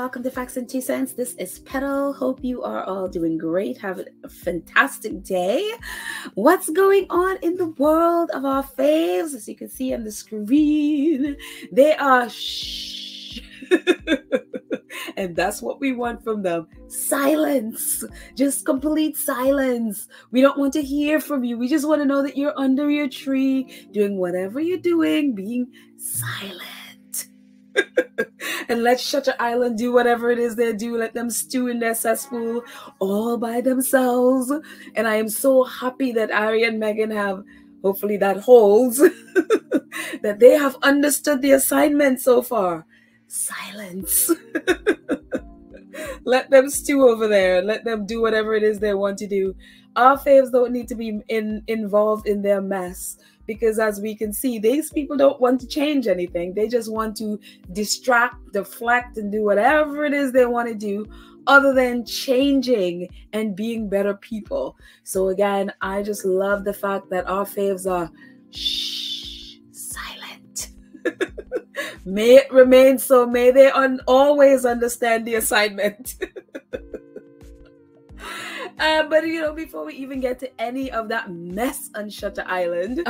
Welcome to Facts and Two Cents. This is Petal. Hope you are all doing great. Have a fantastic day. What's going on in the world of our faves? As you can see on the screen, they are shh. And that's what we want from them. Silence. Just complete silence. We don't want to hear from you. We just want to know that you're under your tree, doing whatever you're doing, being silent. And let Shutter Island do whatever it is they do. Let them stew in their cesspool all by themselves. And I am so happy that Harry and Meghan have, hopefully that holds, that they have understood the assignment so far. Silence. Let them stew over there. Let them do whatever it is they want to do. Our faves don't need to be involved in their mess. Because as we can see, these people don't want to change anything. They just want to distract, deflect, and do whatever it is they want to do other than changing and being better people. So again, I just love the fact that our faves are silent. May it remain so. May they always understand the assignment. But before we even get to any of that mess on Shutter Island,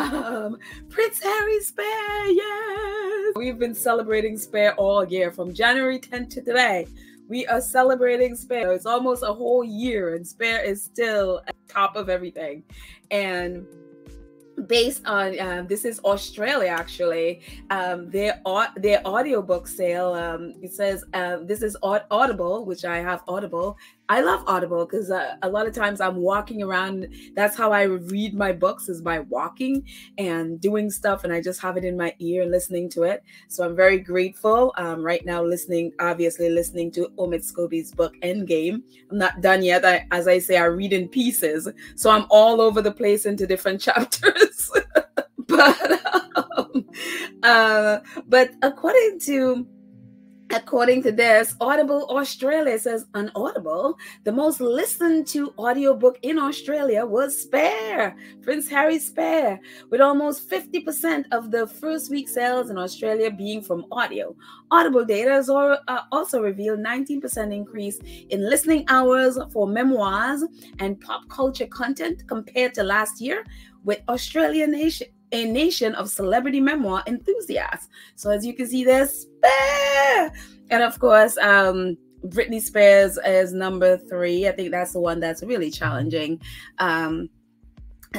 Prince Harry Spare, yes! We've been celebrating Spare all year, from January 10th to today. We are celebrating Spare. It's almost a whole year, and Spare is still at the top of everything. And based on this is Australia actually, their audiobook sale, it says this is Audible, which I have Audible. I love Audible because a lot of times I'm walking around. That's how I read my books, is by walking and doing stuff, and I just have it in my ear and listening to it. So I'm very grateful. Right now obviously listening to Omid Scobie's book Endgame. I'm not done yet. As I say, I read in pieces, so I'm all over the place into different chapters. But according to this, Audible Australia says on Audible, the most listened to audiobook in Australia was Spare, Prince Harry Spare, with almost 50% of the first week sales in Australia being from audio. Audible data has also revealed 19% increase in listening hours for memoirs and pop culture content compared to last year, with Australia a nation of celebrity memoir enthusiasts. So as you can see, there's Spare. And of course, Britney Spears is number 3. I think that's the one that's really challenging. A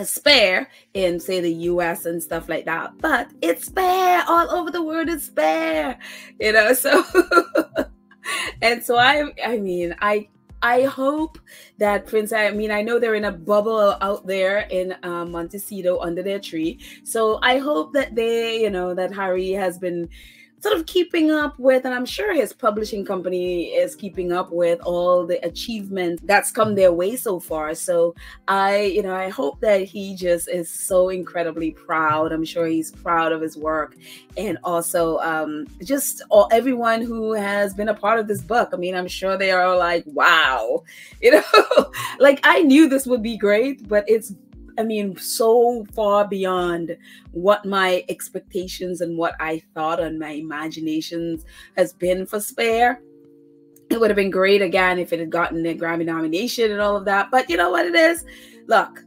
Spare in, say, the US and stuff like that. But it's Spare all over the world. It's Spare, so. And so I hope that I know they're in a bubble out there in Montecito under their tree. So I hope that that Harry has been sort of keeping up with, and I'm sure his publishing company is keeping up with all the achievements that's come their way so far. So I hope that he just is so incredibly proud. I'm sure he's proud of his work, and also everyone who has been a part of this book. I'm sure they are like, wow, like I knew this would be great, but it's so far beyond what my expectations and what I thought and my imaginations has been for Spare. It would have been great again if it had gotten a Grammy nomination and all of that. But you know what it is? Look,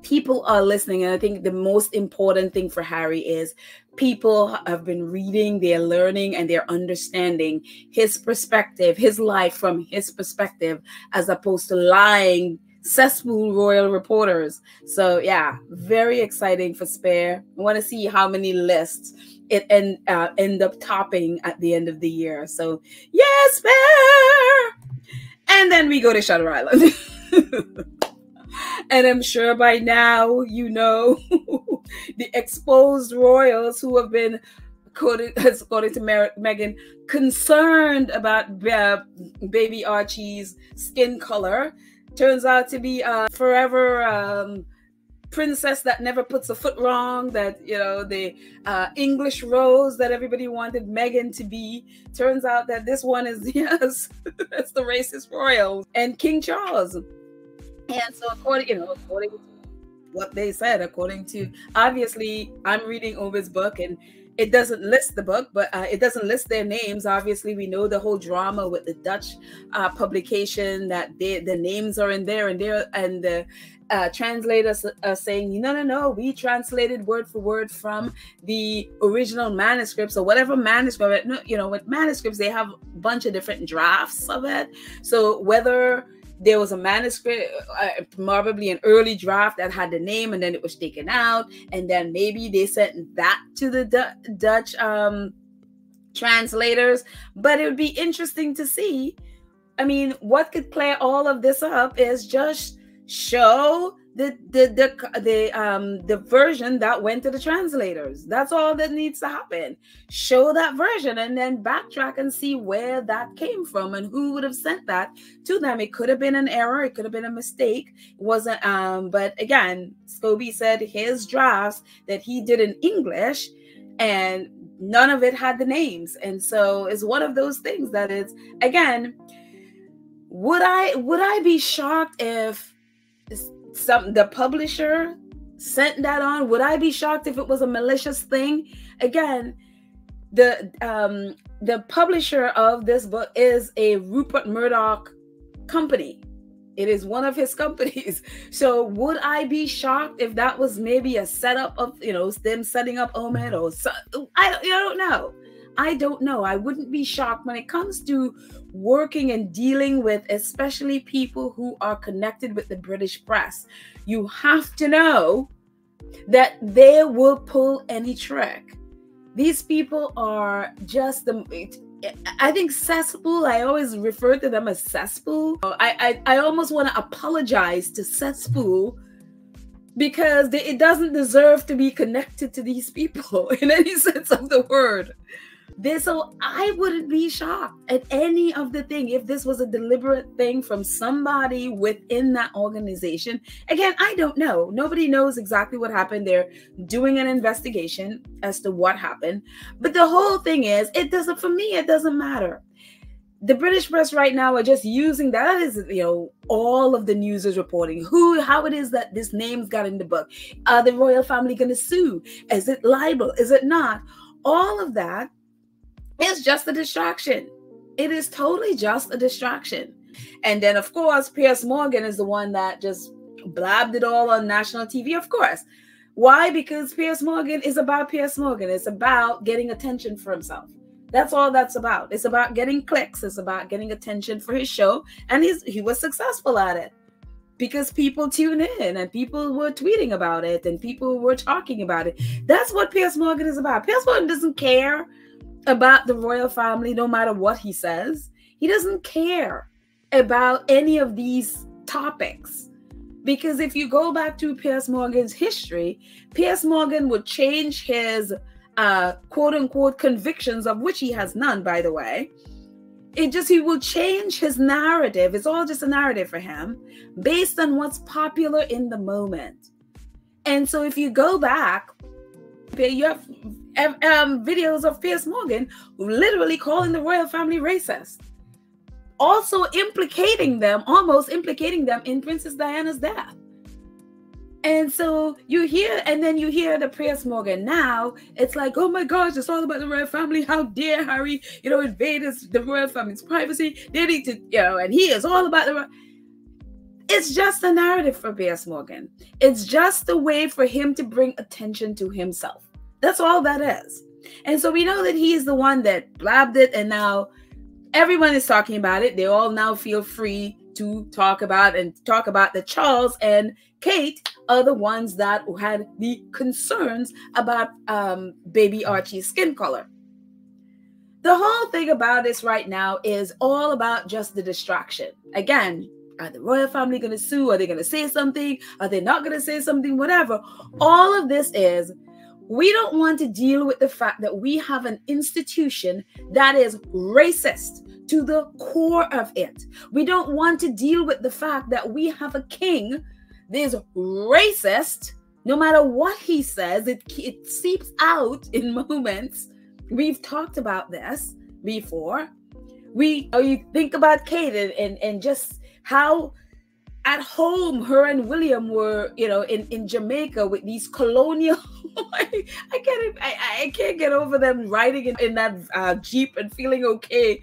people are listening. And I think the most important thing for Harry is people have been reading, they're learning, and they're understanding his perspective, his life from his perspective, as opposed to lying cesspool royal reporters. So yeah, very exciting for Spare. I want to see how many lists it end up topping at the end of the year. So yes, fair. And then we go to Shutter Island. And I'm sure by now you know the exposed royals who have been quoted, according to Meghan, concerned about baby Archie's skin color. Turns out to be a forever princess that never puts a foot wrong, that, you know, the English rose that everybody wanted Meghan to be. Turns out that this one is, yes, that's the racist royal and King Charles. And so according to what they said, according to, obviously I'm reading Ovid's book and it doesn't list the book, but it doesn't list their names. Obviously, we know the whole drama with the Dutch publication, that the names are in there, and the translators are saying, no, we translated word for word from the original manuscripts, or whatever manuscript. You know, with manuscripts, they have a bunch of different drafts of it. So whether there was a manuscript, probably an early draft that had the name, and then it was taken out, and then maybe they sent that to the Dutch translators. But it would be interesting to see. I mean, what could clear all of this up is just show the version that went to the translators. That's all that needs to happen. Show that version and then backtrack and see where that came from and who would have sent that to them. It could have been an error, it could have been a mistake. It wasn't but again, Scobie said his drafts that he did in English, and none of it had the names. And so it's one of those things that is, again, would I be shocked if the publisher sent that on? Would I be shocked if it was a malicious thing? Again, the publisher of this book is a Rupert Murdoch company. It is one of his companies. So would I be shocked if that was maybe a setup of, them setting up Omid or I don't know. I don't know. I wouldn't be shocked when it comes to working and dealing with, especially people who are connected with the British press. You have to know that they will pull any trick. These people are just I think cesspool. I always refer to them as cesspool. I almost want to apologize to cesspool, because it doesn't deserve to be connected to these people in any sense of the word. So I wouldn't be shocked at any of the thing if this was a deliberate thing from somebody within that organization. Again, I don't know. Nobody knows exactly what happened. They're doing an investigation as to what happened. But the whole thing is, for me, it doesn't matter. The British press right now are just using that as, all of the news is reporting how it is that this name's got in the book. Are the royal family going to sue? Is it libel? Is it not? All of that is just a distraction. It is totally just a distraction. And then, of course, Piers Morgan is the one that just blabbed it all on national TV, of course. Why? Because Piers Morgan is about Piers Morgan. It's about getting attention for himself. That's all that's about. It's about getting clicks. It's about getting attention for his show. And he was successful at it, because people tune in and people were tweeting about it and people were talking about it. That's what Piers Morgan is about. Piers Morgan doesn't care about the royal family, no matter what he says. He doesn't care about any of these topics, because if you go back to Piers Morgan's history, Piers Morgan would change his quote-unquote convictions, of which he has none, by the way. He will change his narrative. It's all just a narrative for him based on what's popular in the moment. And so if you go back, you have videos of Piers Morgan literally calling the royal family racist, also almost implicating them in Princess Diana's death. And so you hear the Piers Morgan now. It's like, oh my gosh, it's all about the royal family. How dare Harry, invade the royal family's privacy? They need to, and he is all about the. It's just a narrative for Piers Morgan. It's just a way for him to bring attention to himself. That's all that is. And so we know that he's the one that blabbed it, and now everyone is talking about it. They all now feel free to talk about that Charles and Kate are the ones that had the concerns about baby Archie's skin color. The whole thing about this right now is all about just the distraction. Again, are the royal family going to sue? Are they going to say something? Are they not going to say something? Whatever. All of this is, we don't want to deal with the fact that we have an institution that is racist to the core of it. We don't want to deal with the fact that we have a king that is racist. No matter what he says, it seeps out in moments. We've talked about this before. You think about Kate and just how at home her and William were, in Jamaica with these colonial. I can't get over them riding in that Jeep and feeling okay,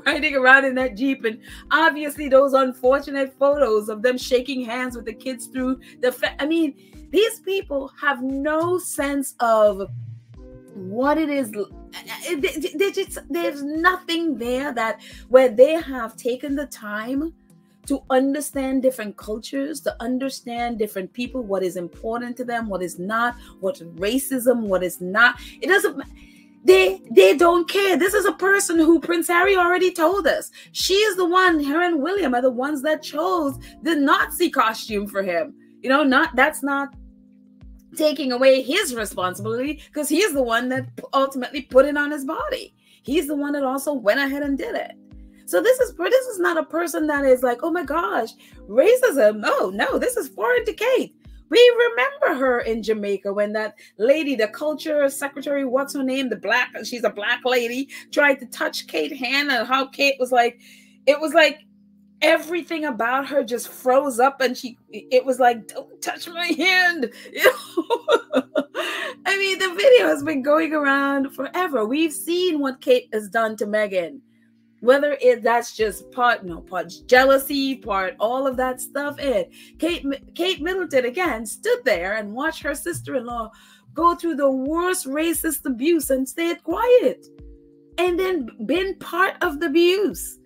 riding around in that Jeep, and obviously those unfortunate photos of them shaking hands with the kids through the. These people have no sense of what it is. There's nothing there where they have taken the time to understand different cultures, to understand different people, what is important to them, what is not, what's racism, what is not. It doesn't. They don't care. This is a person who Prince Harry already told us. She is the one. Her and William are the ones that chose the Nazi costume for him. That's not taking away his responsibility, because he's the one that ultimately put it on his body. He's the one that also went ahead and did it. So this is not a person that is like, oh my gosh, racism. No, this is foreign to Kate. We remember her in Jamaica when that lady, the culture secretary, what's her name? She's a black lady, tried to touch Kate's hand, and how Kate was like, it was like everything about her just froze up, and it was like, don't touch my hand. The video has been going around forever. We've seen what Kate has done to Meghan. Whether that's just part jealousy, part all of that stuff. Kate Middleton again stood there and watched her sister-in-law go through the worst racist abuse and stayed quiet, and then been part of the abuse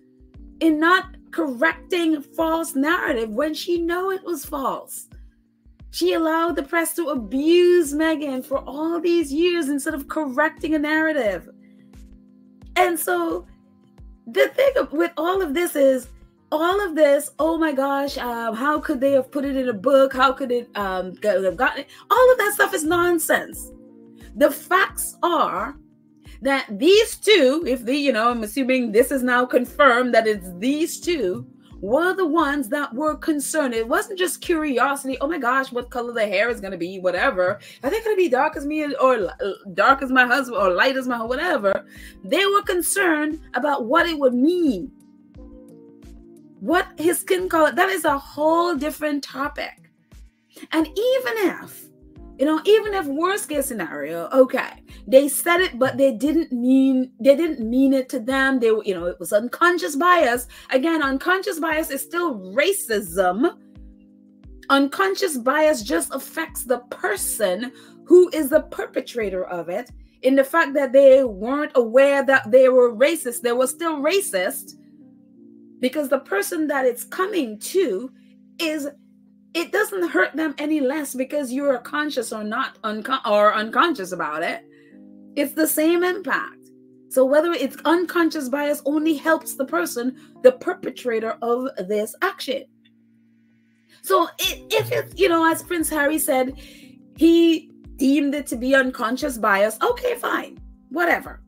in not correcting false narrative when she knew it was false. She allowed the press to abuse Meghan for all these years instead of correcting a narrative. And so the thing with all of this is, oh my gosh, how could they have put it in a book? How could it have gotten it? All of that stuff is nonsense. The facts are that these two, I'm assuming this is now confirmed that it's these two, were the ones that were concerned. It wasn't just curiosity. Oh my gosh, what color the hair is going to be, whatever. Are they going to be dark as me or dark as my husband or light as my whatever? They were concerned about what it would mean. What his skin color, that is a whole different topic. And even if worst case scenario, okay, they said it, but they didn't mean it to them. It was unconscious bias. Again, unconscious bias is still racism. Unconscious bias just affects the person who is the perpetrator of it, in the fact that they weren't aware that they were racist. They were still racist because the person that it's coming to it doesn't hurt them any less because you're conscious or not or unconscious about it. It's the same impact. So whether it's unconscious bias only helps the person, the perpetrator of this action. So if it's, as Prince Harry said, he deemed it to be unconscious bias, okay, fine, whatever.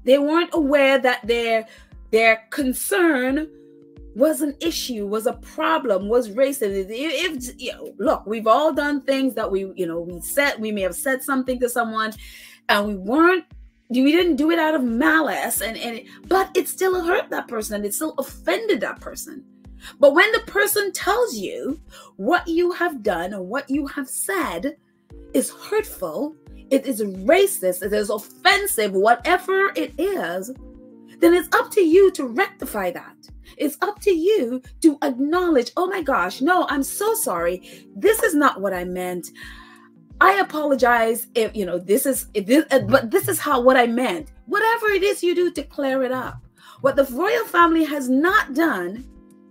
They weren't aware that their concern was an issue, was a problem, was racist. Look, we've all done things that we may have said something to someone and we didn't do it out of malice, but it still hurt that person and it still offended that person. But when the person tells you what you have done or what you have said is hurtful, it is racist, it is offensive, whatever it is, then it's up to you to rectify that. It's up to you to acknowledge, oh my gosh, no, I'm so sorry. This is not what I meant. I apologize if, but this is what I meant. Whatever it is you do to clear it up. What the royal family has not done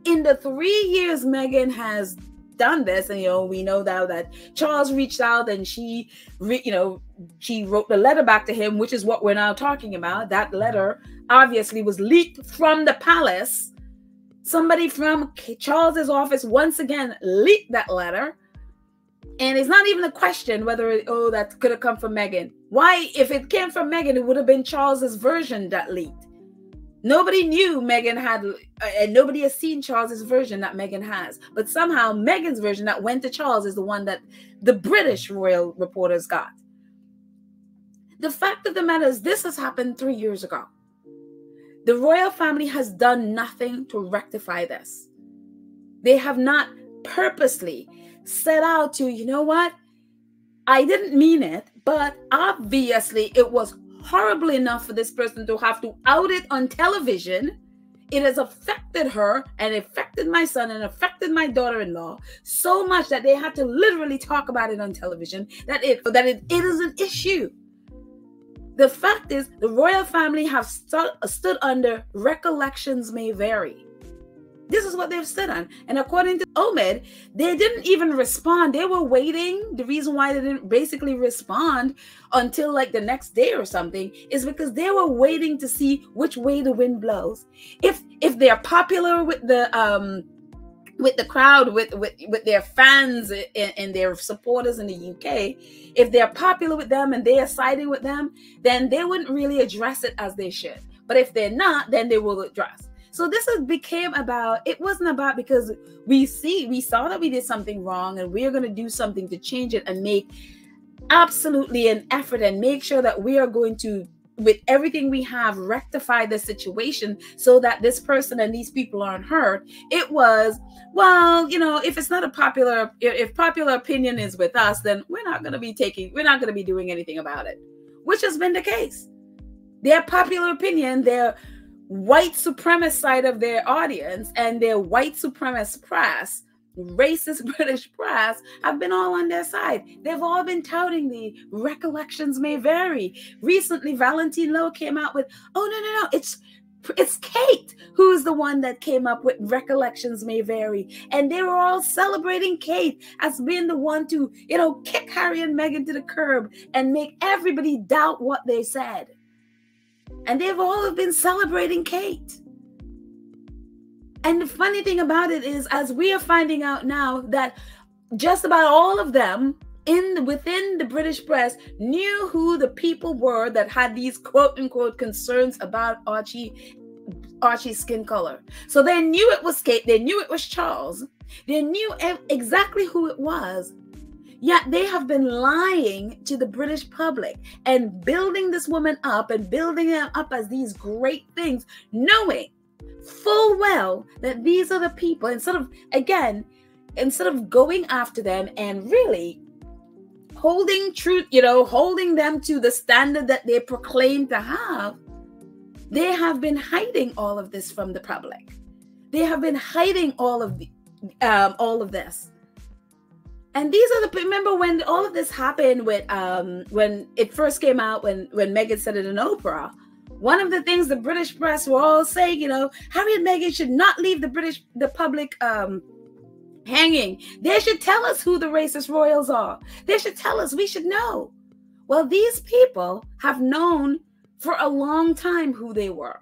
in the 3 years Meghan has done this, and we know now that Charles reached out and she wrote the letter back to him, which is what we're now talking about. That letter obviously was leaked from the palace. Somebody from Charles's office once again leaked that letter. And it's not even a question whether that could have come from Meghan. Why? If it came from Meghan, it would have been Charles's version that leaked. Nobody knew Meghan had, and nobody has seen Charles's version that Meghan has. But somehow Meghan's version that went to Charles is the one that the British royal reporters got. The fact of the matter is, this has happened 3 years ago. The royal family has done nothing to rectify this. They have not purposely set out to, you know what? I didn't mean it, but obviously it was horrible enough for this person to have to out it on television. It has affected her and affected my son and affected my daughter-in-law so much that they had to literally talk about it on television, that it is an issue. The fact is, the royal family have stood under recollections may vary. This is what they've stood on. And according to Omid, they didn't even respond. They were waiting. The reason why they didn't basically respond until like the next day or something is because they were waiting to see which way the wind blows. If they're popular with the crowd, with their fans and their supporters in the UK, if they're popular with them and they are siding with them, then they wouldn't really address it as they should. But if they're not, then they will address. So this became about, it wasn't about because we saw that we did something wrong and we're going to do something to change it and make absolutely an effort and make sure that we are going to, with everything we have, rectify the situation so that this person and these people aren't hurt. It was, well, if it's not if popular opinion is with us, then we're not going to be doing anything about it, which has been the case. Their popular opinion, their white supremacist side of their audience and their white supremacist press, racist British press, have been all on their side. They've all been touting the recollections may vary. Recently, Valentine Lowe came out with, oh, no, it's Kate who is the one that came up with recollections may vary. And they were all celebrating Kate as being the one to, kick Harry and Meghan to the curb and make everybody doubt what they said. And they've all been celebrating Kate. And the funny thing about it is, as we are finding out now, that just about all of them within the British press knew who the people were that had these quote unquote concerns about Archie's skin color. So they knew it was Kate. They knew it was Charles. They knew exactly who it was. Yet they have been lying to the British public and building this woman up and building them up as these great things, knowing full well that these are the people, instead of going after them and really holding them to the standard that they proclaim to have, they have been hiding all of this from the public. They have been hiding all of this. And remember when all of this happened with, when it first came out, when Meghan said it in Oprah, one of the things the British press were all saying, Harry and Meghan should not leave the public hanging. They should tell us who the racist royals are. They should tell us. We should know. Well, these people have known for a long time who they were.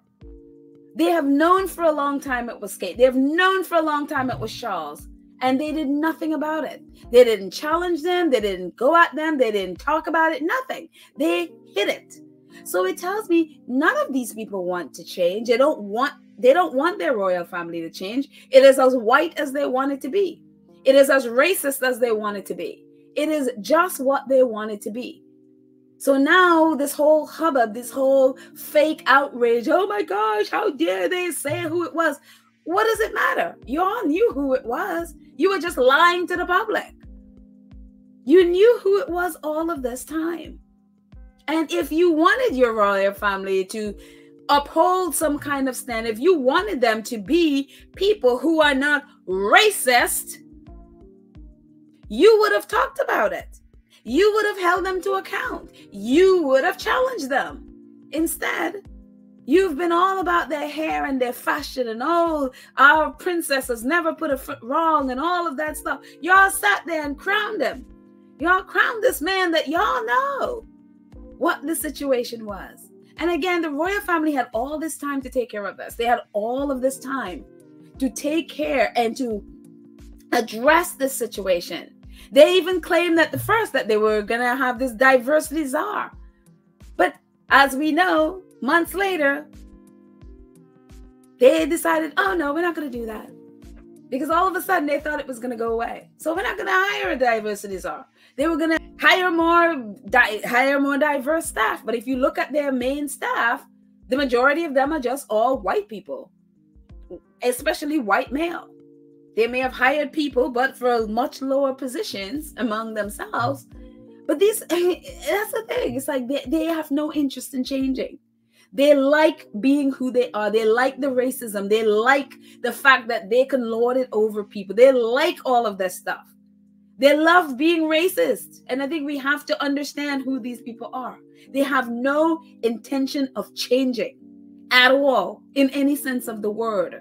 They have known for a long time it was Kate. They have known for a long time it was Charles. And they did nothing about it. They didn't challenge them. They didn't go at them. They didn't talk about it. Nothing. They hid it. So it tells me none of these people want to change. They don't want their royal family to change. It is as white as they want it to be. It is as racist as they want it to be. It is just what they want it to be. So now this whole hubbub, this whole fake outrage, oh my gosh, how dare they say who it was? What does it matter? You all knew who it was. You were just lying to the public. You knew who it was all of this time. And if you wanted your royal family to uphold some kind of stand, if you wanted them to be people who are not racist, you would have talked about it. You would have held them to account. You would have challenged them. Instead, You've been all about their hair and their fashion and oh, our princesses never put a foot wrong and all of that stuff. Y'all sat there and crowned him. Y'all crowned this man that y'all know what the situation was. And again, the royal family had all this time to take care of this. They had all of this time to take care and to address this situation. They even claimed that that they were going to have this diversity czar. But as we know, months later, they decided, oh no, we're not going to do that. Because all of a sudden they thought it was going to go away. So we're not going to hire a diversity czar. They were going to hire more diverse staff. But if you look at their main staff, the majority of them are just all white people, especially white male. They may have hired people, but for much lower positions among themselves. But that's the thing. It's like they have no interest in changing. They like being who they are. They like the racism. They like the fact that they can lord it over people. They like all of that stuff. They love being racist. And I think we have to understand who these people are. They have no intention of changing at all in any sense of the word.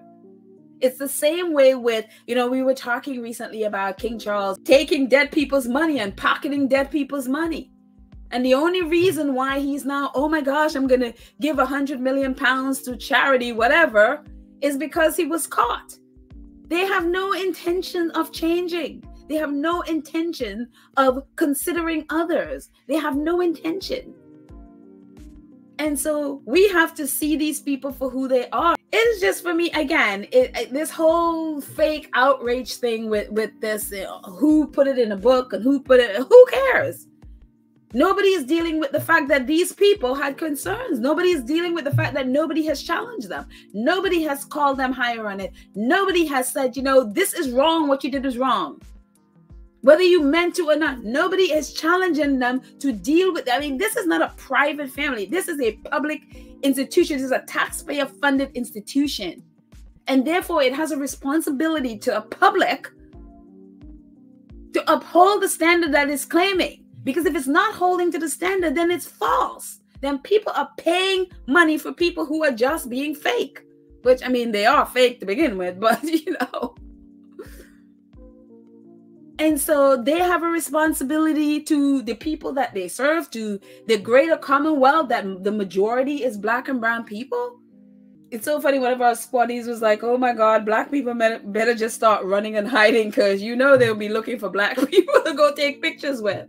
It's the same way with, we were talking recently about King Charles taking dead people's money and pocketing dead people's money. And the only reason why he's now, oh my gosh, I'm going to give 100 million pounds to charity, whatever, is because he was caught. They have no intention of changing. They have no intention of considering others. They have no intention. And so we have to see these people for who they are. It's just, for me, again, this whole fake outrage thing with this, who put it in a book and who cares? Nobody is dealing with the fact that these people had concerns. Nobody is dealing with the fact that nobody has challenged them. Nobody has called them higher on it. Nobody has said, this is wrong. What you did is wrong. Whether you meant to or not, nobody is challenging them to deal with that. I mean, this is not a private family. This is a public institution. This is a taxpayer-funded institution. And therefore, it has a responsibility to a public to uphold the standard that it's claiming. Because if it's not holding to the standard, then it's false. Then people are paying money for people who are just being fake. Which, I mean, they are fake to begin with, but, And so they have a responsibility to the people that they serve, to the greater commonwealth that the majority is Black and brown people. It's so funny. One of our spotties was like, oh my God, Black people better just start running and hiding because they'll be looking for Black people to go take pictures with.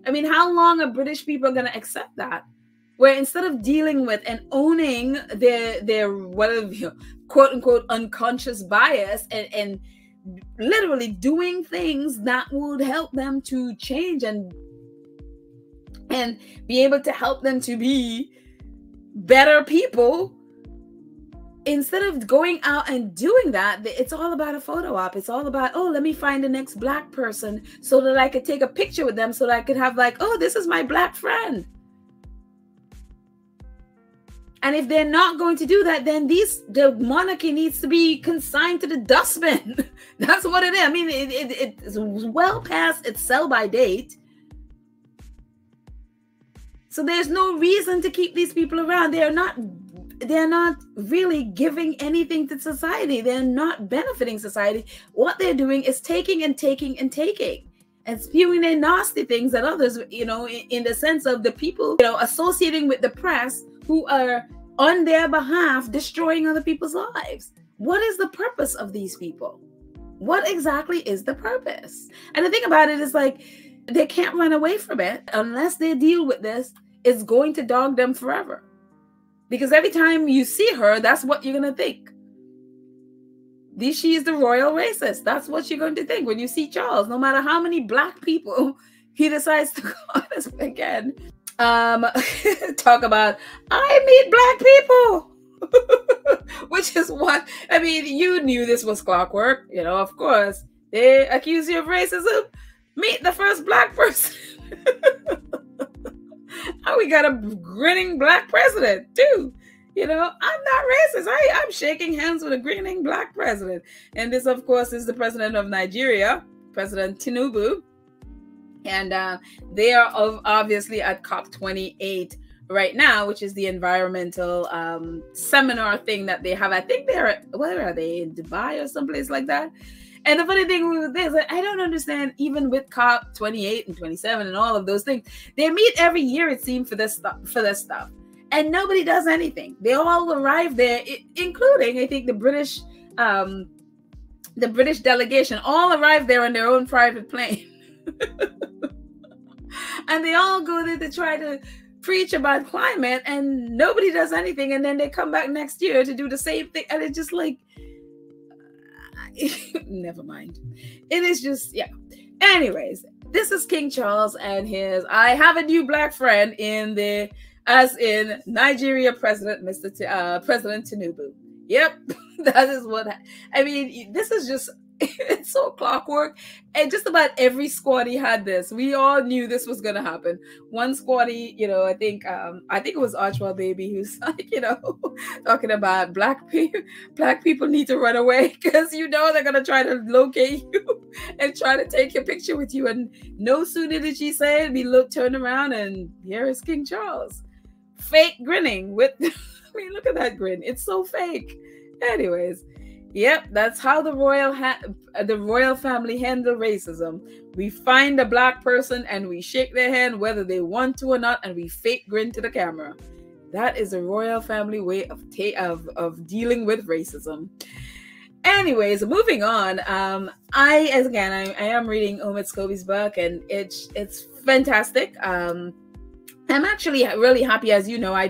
I mean, how long are British people going to accept that? Where instead of dealing with and owning their whatever, quote unquote, unconscious bias and literally doing things that would help them to change and be able to help them to be better people, instead of going out and doing that, it's all about a photo op. It's all about, oh, let me find the next Black person so that I could take a picture with them so that I could have like, oh, this is my Black friend. And if they're not going to do that, then the monarchy needs to be consigned to the dustbin. That's what it is. I mean, it's well past its sell-by date. So there's no reason to keep these people around. They're not really giving anything to society. They're not benefiting society. What they're doing is taking and taking and taking and spewing their nasty things at others, in the sense of the people, associating with the press who are on their behalf destroying other people's lives. What is the purpose of these people? What exactly is the purpose? And the thing about it is, like, they can't run away from it. Unless they deal with this, it's going to dog them forever. Because every time you see her, that's what you're going to think. She is the royal racist. That's what you're going to think when you see Charles. No matter how many Black people he decides to go on this again. Talk about, I meet Black people. Which is what, I mean, you knew this was clockwork. Of course. They accuse you of racism. Meet the first Black person. And we got a grinning Black president too. I'm not racist. I'm shaking hands with a grinning Black president. And this, of course, is the president of Nigeria, President Tinubu. And they are obviously at COP28 right now, which is the environmental seminar thing that they have. I think where are they, in Dubai or someplace like that? And the funny thing with this, I don't understand, even with COP 28 and 27 and all of those things, they meet every year, it seems, for this stuff. And nobody does anything. They all arrive there, including, I think, the British delegation all arrived there on their own private plane. And they all go there to try to preach about climate, and nobody does anything. And then they come back next year to do the same thing. And it's just like, never mind. It is just, yeah. Anyways, this is King Charles and his I have a new black friend in Nigeria President, President Tinubu. Yep, that is what I mean. This is just, it's so clockwork. And just about every squaddy had this. We all knew this was gonna happen. One squaddy, I think it was Archwell Baby, who's like, talking about black people need to run away because they're gonna try to locate you and try to take your picture with you. And no sooner did she say it, we turned around, and here is King Charles, fake grinning with. I mean, look at that grin. It's so fake. Anyways, yep, that's how the royal family handle racism. We find a black person and we shake their hand whether they want to or not, and we fake grin to the camera. That is a royal family way of dealing with racism. Anyways, moving on. I am reading Omid Scobie's book, and it's fantastic. I'm actually really happy. As you know, I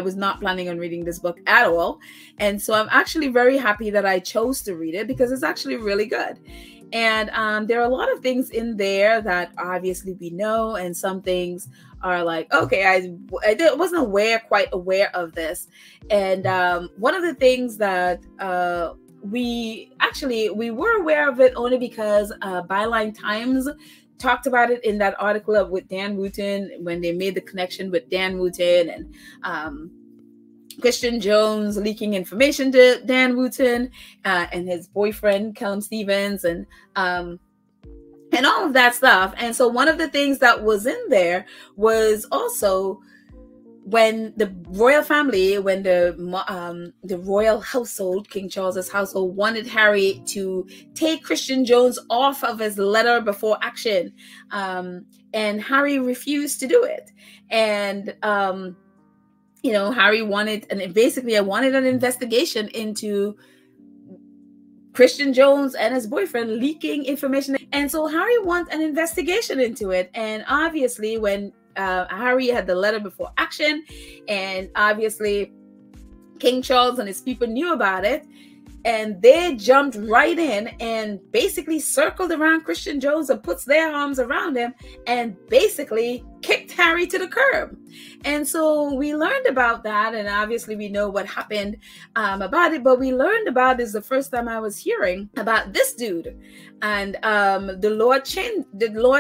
was not planning on reading this book at all. And so I'm actually very happy that I chose to read it, because it's actually really good. And there are a lot of things in there that obviously we know, and some things are like, okay, I wasn't quite aware of this. And one of the things that we were aware of it only because Byline Times talked about it in that article with Dan Wooten, when they made the connection with Dan Wooten and Christian Jones leaking information to Dan Wooten and his boyfriend Callum Stevens and all of that stuff. And so one of the things that was in there was also when the royal family, when the royal household, King Charles's household, wanted Harry to take Christian Jones off of his letter before action, and Harry refused to do it. And Harry wanted, and basically I wanted an investigation into Christian Jones and his boyfriend leaking information. And so Harry wants an investigation into it. And obviously when Harry had the letter before action, and obviously King Charles and his people knew about it, and they jumped right in and basically circled around Christian Jones and puts their arms around him and basically kicked Harry to the curb. And so we learned about that, and obviously we know what happened about it, but we learned about this the first time I was hearing about this dude and the Lord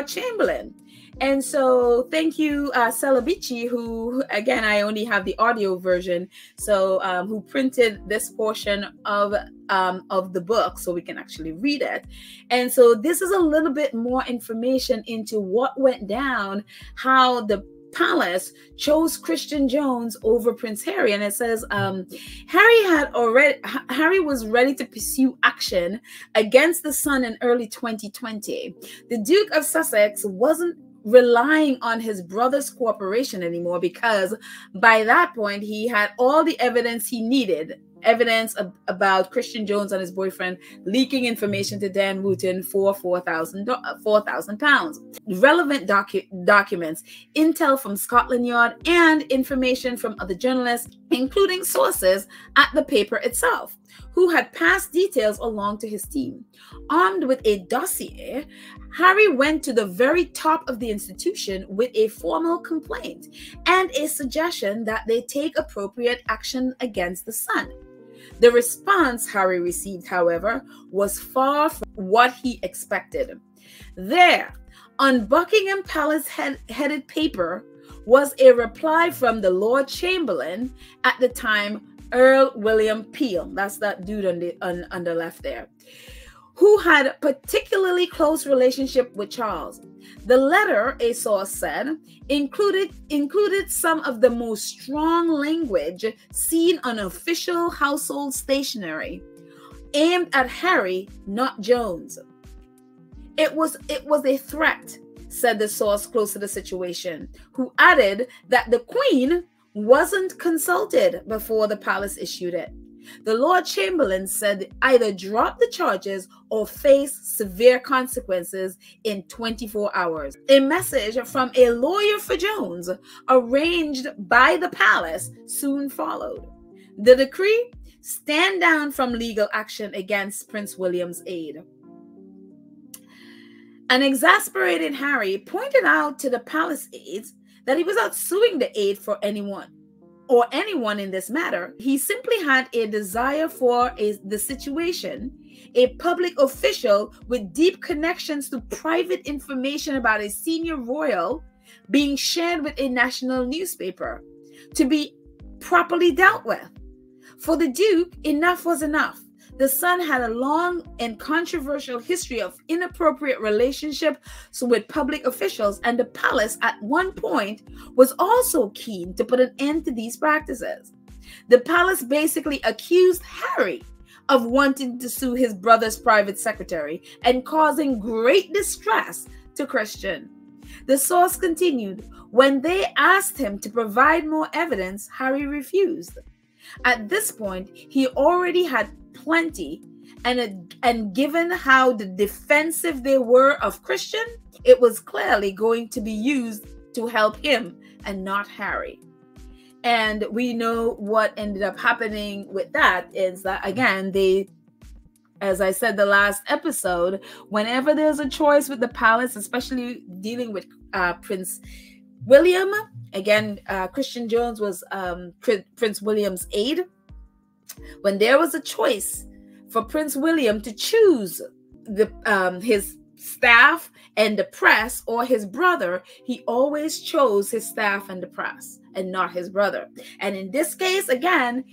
Chamberlain. And so thank you, Celebici, who, again, I only have the audio version, so who printed this portion of the book so we can actually read it. And so this is a little bit more information into what went down, how the palace chose Christian Jones over Prince Harry. And it says Harry was ready to pursue action against the Sun in early 2020. The Duke of Sussex wasn't relying on his brother's cooperation anymore, because by that point he had all the evidence he needed, about Christian Jones and his boyfriend leaking information to Dan Wooten for £4,000, relevant documents, intel from Scotland Yard, and information from other journalists, including sources at the paper itself, who had passed details along to his team. Armed with a dossier, Harry went to the very top of the institution with a formal complaint and a suggestion that they take appropriate action against the Sun. The response Harry received, however, was far from what he expected. There, on Buckingham Palace headed paper, was a reply from the Lord Chamberlain, at the time Earl William Peel. That's that dude on the left there, who had a particularly close relationship with Charles. The letter, a source said, included some of the most strong language seen on official household stationery, aimed at Harry, not Jones. It was a threat, said the source close to the situation, who added that the Queen wasn't consulted before the palace issued it. The Lord Chamberlain said either drop the charges or face severe consequences in 24 hours. A message from a lawyer for Jones, arranged by the palace, soon followed. The decree: stand down from legal action against Prince William's aide. An exasperated Harry pointed out to the palace aides that he was not suing the aide for anyone in this matter. He simply had a desire for the situation. A public official with deep connections to private information about a senior royal being shared with a national newspaper to be properly dealt with. For the Duke, enough was enough. The son had a long and controversial history of inappropriate relationships with public officials, and the palace at one point was also keen to put an end to these practices. The palace basically accused Harry of wanting to sue his brother's private secretary and causing great distress to Christian. The source continued, when they asked him to provide more evidence, Harry refused. At this point, he already had plenty, and given how defensive they were of Christian, it was clearly going to be used to help him and not Harry. And we know what ended up happening with that is that, again, they, as I said the last episode, whenever there's a choice with the palace, especially dealing with Prince William, again, Christian Jones was Prince William's aide. When there was a choice for Prince William to choose his staff and the press or his brother, he always chose his staff and the press and not his brother. And in this case, again,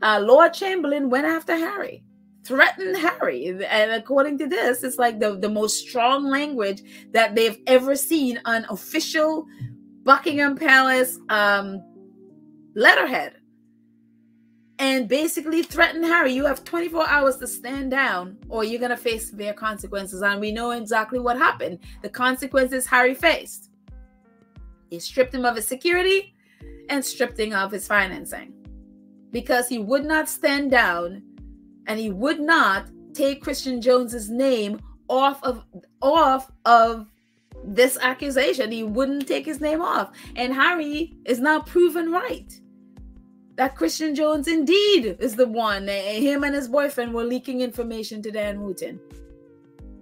Lord Chamberlain went after Harry, threatened Harry. And according to this, it's like the most strong language that they've ever seen on official Buckingham Palace letterhead. And basically threatened Harry, you have 24 hours to stand down or you're going to face severe consequences. And we know exactly what happened. The consequences Harry faced. He stripped him of his security and stripped him of his financing. Because he would not stand down and he would not take Christian Jones's name off of this accusation. He wouldn't take his name off. And Harry is now proven right that Christian Jones indeed is the one. Him and his boyfriend were leaking information to Dan Wooten.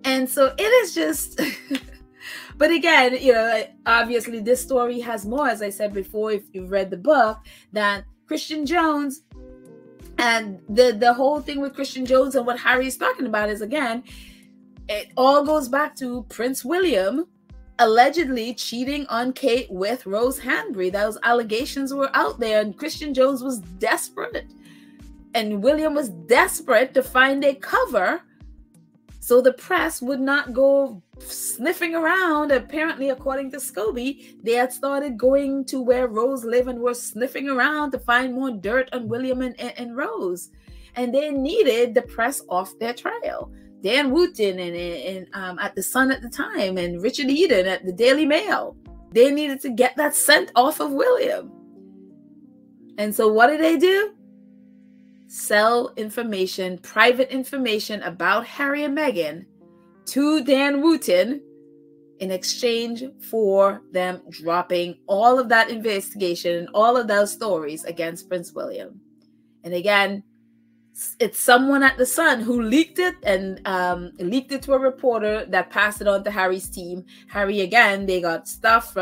And so it is just, but again, obviously this story has more, as I said before, if you've read the book, that Christian Jones and the whole thing with Christian Jones and what Harry is talking about is, again, it all goes back to Prince William allegedly cheating on Kate with Rose Hanbury. Those allegations were out there, and Christian Jones was desperate. And William was desperate to find a cover so the press would not go sniffing around. Apparently, according to Scobie, they had started going to where Rose lived and were sniffing around to find more dirt on William and Rose. And they needed the press off their trail. Dan Wooten and at The Sun at the time, and Richard Eden at the Daily Mail. They needed to get that scent off of William. And so what did they do? Sell information, private information about Harry and Meghan to Dan Wooten in exchange for them dropping all of that investigation and all of those stories against Prince William. And again, it's someone at The Sun who leaked it and leaked it to a reporter that passed it on to Harry's team. Harry, again, they got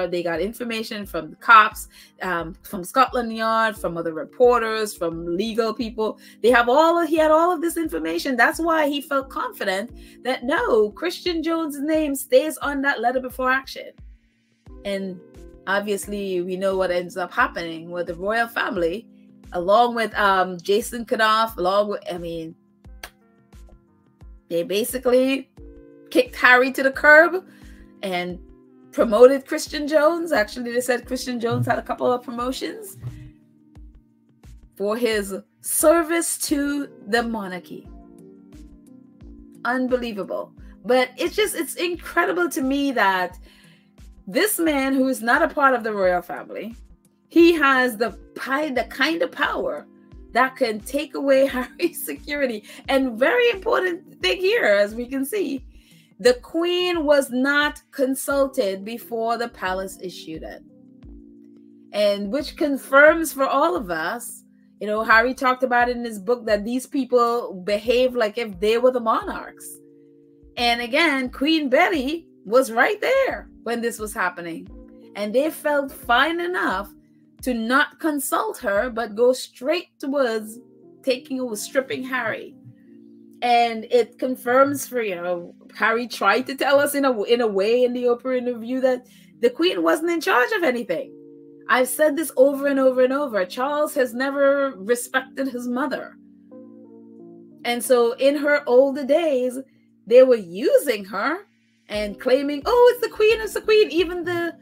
they got information from the cops, from Scotland Yard, from other reporters, from legal people. He had all of this information. That's why he felt confident that no, Christian Jones' name stays on that letter before action. And obviously, we know what ends up happening with the royal family. Along with Jason Kanoff, They basically kicked Harry to the curb and promoted Christian Jones. Actually, they said Christian Jones had a couple of promotions for his service to the monarchy. Unbelievable. But it's incredible to me that this man, who is not a part of the royal family, he has the kind of power that can take away Harry's security. And very important thing here, as we can see, the Queen was not consulted before the palace issued it. And which confirms for all of us, you know, Harry talked about it in his book that these people behave like if they were the monarchs. And again, Queen Betty was right there when this was happening. And they felt fine enough to not consult her, but go straight towards stripping Harry. And it confirms for, you know, Harry tried to tell us in a way in the Oprah interview that the Queen wasn't in charge of anything. I've said this over and over and over. Charles has never respected his mother. And so in her older days, they were using her and claiming, oh, it's the Queen, it's the Queen. Even the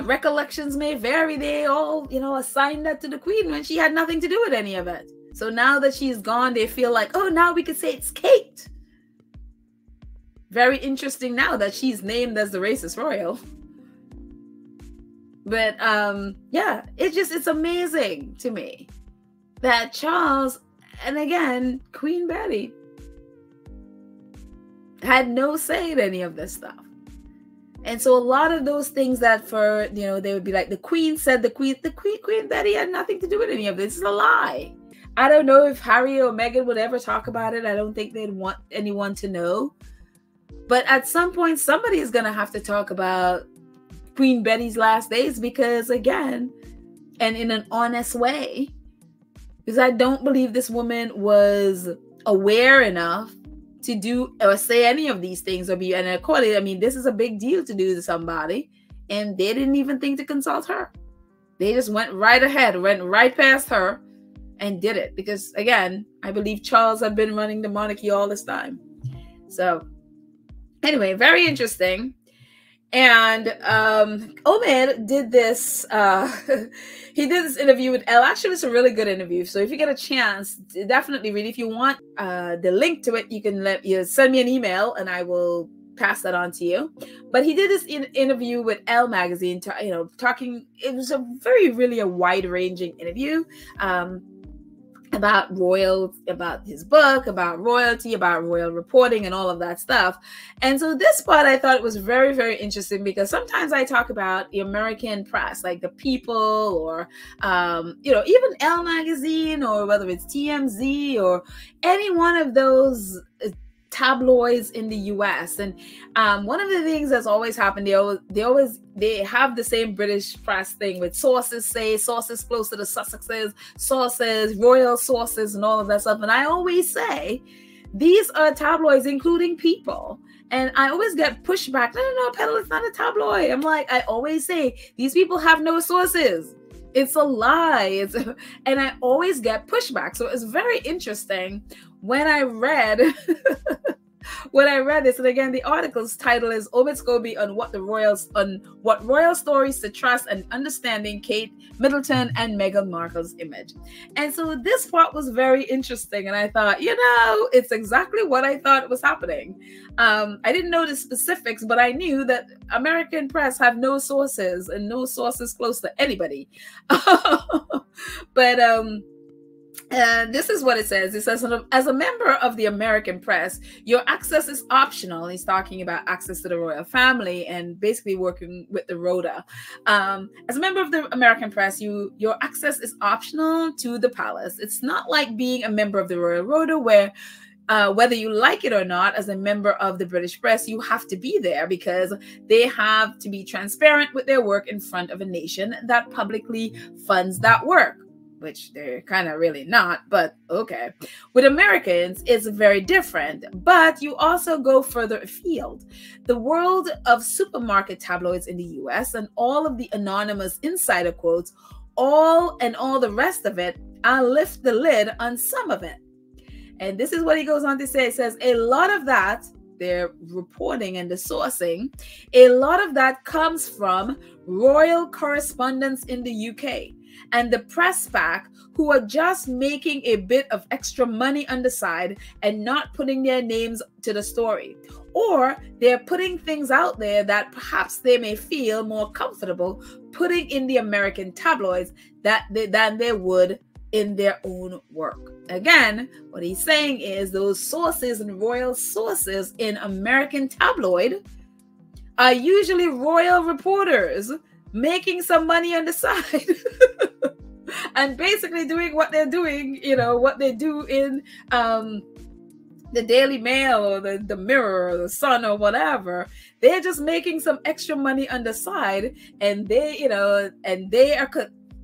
recollections may vary. They all, you know, assigned that to the Queen when she had nothing to do with any of it. So now that she's gone, they feel like, oh, now we can say it's Kate. Very interesting now that she's named as the racist royal. But yeah, it's amazing to me that Charles, and again, Queen Betty, had no say in any of this stuff. And so a lot of those things that for, you know, they would be like, the Queen said, Queen Betty had nothing to do with any of this. It's a lie. I don't know if Harry or Meghan would ever talk about it. I don't think they'd want anyone to know. But at some point, somebody is going to have to talk about Queen Betty's last days, because again, and in an honest way, because I don't believe this woman was aware enough to do or say any of these things or be, and according, I mean, this is a big deal to do to somebody, and they didn't even think to consult her. They just went right ahead, went right past her and did it, because again, I believe Charles had been running the monarchy all this time. So anyway, very interesting. And Omid did this, he did this interview with Elle. Actually, it's a really good interview. So if you get a chance, definitely read. If you want the link to it, you can send me an email and I will pass that on to you. But he did this interview with Elle magazine, talking, it was really a wide-ranging interview. About his book, about royalty, about royal reporting and all of that stuff. And so this part I thought was very, very interesting, because sometimes I talk about the American press, like the People or, even Elle magazine, or whether it's TMZ or any one of those tabloids in the US. And one of the things that's always happened, they have the same British press thing with sources say, sources close to the Sussexes, sources, royal sources, and all of that stuff. And I always say these are tabloids, including People. And I always get pushback. No, Petal, it's not a tabloid. I'm like, I always say these people have no sources. It's a lie. And I always get pushback. So it's very interesting when I read this. And again, the article's title is Omid Scobie on what royal stories to trust and understanding Kate Middleton and Meghan Markle's image. And so this part was very interesting. And I thought, it's exactly what I thought was happening. I didn't know the specifics, but I knew that American press have no sources and no sources close to anybody. But this is what it says. It says, as a member of the American press, your access is optional. He's talking about access to the royal family and basically working with the Rota. As a member of the American press, your access is optional to the palace. It's not like being a member of the Royal Rota, where whether you like it or not, as a member of the British press, you have to be there because they have to be transparent with their work in front of a nation that publicly funds that work, which they're kind of really not, but okay. With Americans, it's very different, but you also go further afield. The world of supermarket tabloids in the US and all of the anonymous insider quotes, all the rest of it, I'll lift the lid on some of it. And this is what he goes on to say. It says, a lot of that, their reporting and the sourcing, a lot of that comes from royal correspondents in the UK and the press pack who are just making a bit of extra money on the side and not putting their names to the story. Or they're putting things out there that perhaps they may feel more comfortable putting in the American tabloids than they would in their own work. Again, what he's saying is those sources and royal sources in American tabloid are usually royal reporters making some money on the side and basically doing what they're doing, what they do in the Daily Mail or the Mirror or the Sun or whatever. They're just making some extra money on the side, and they are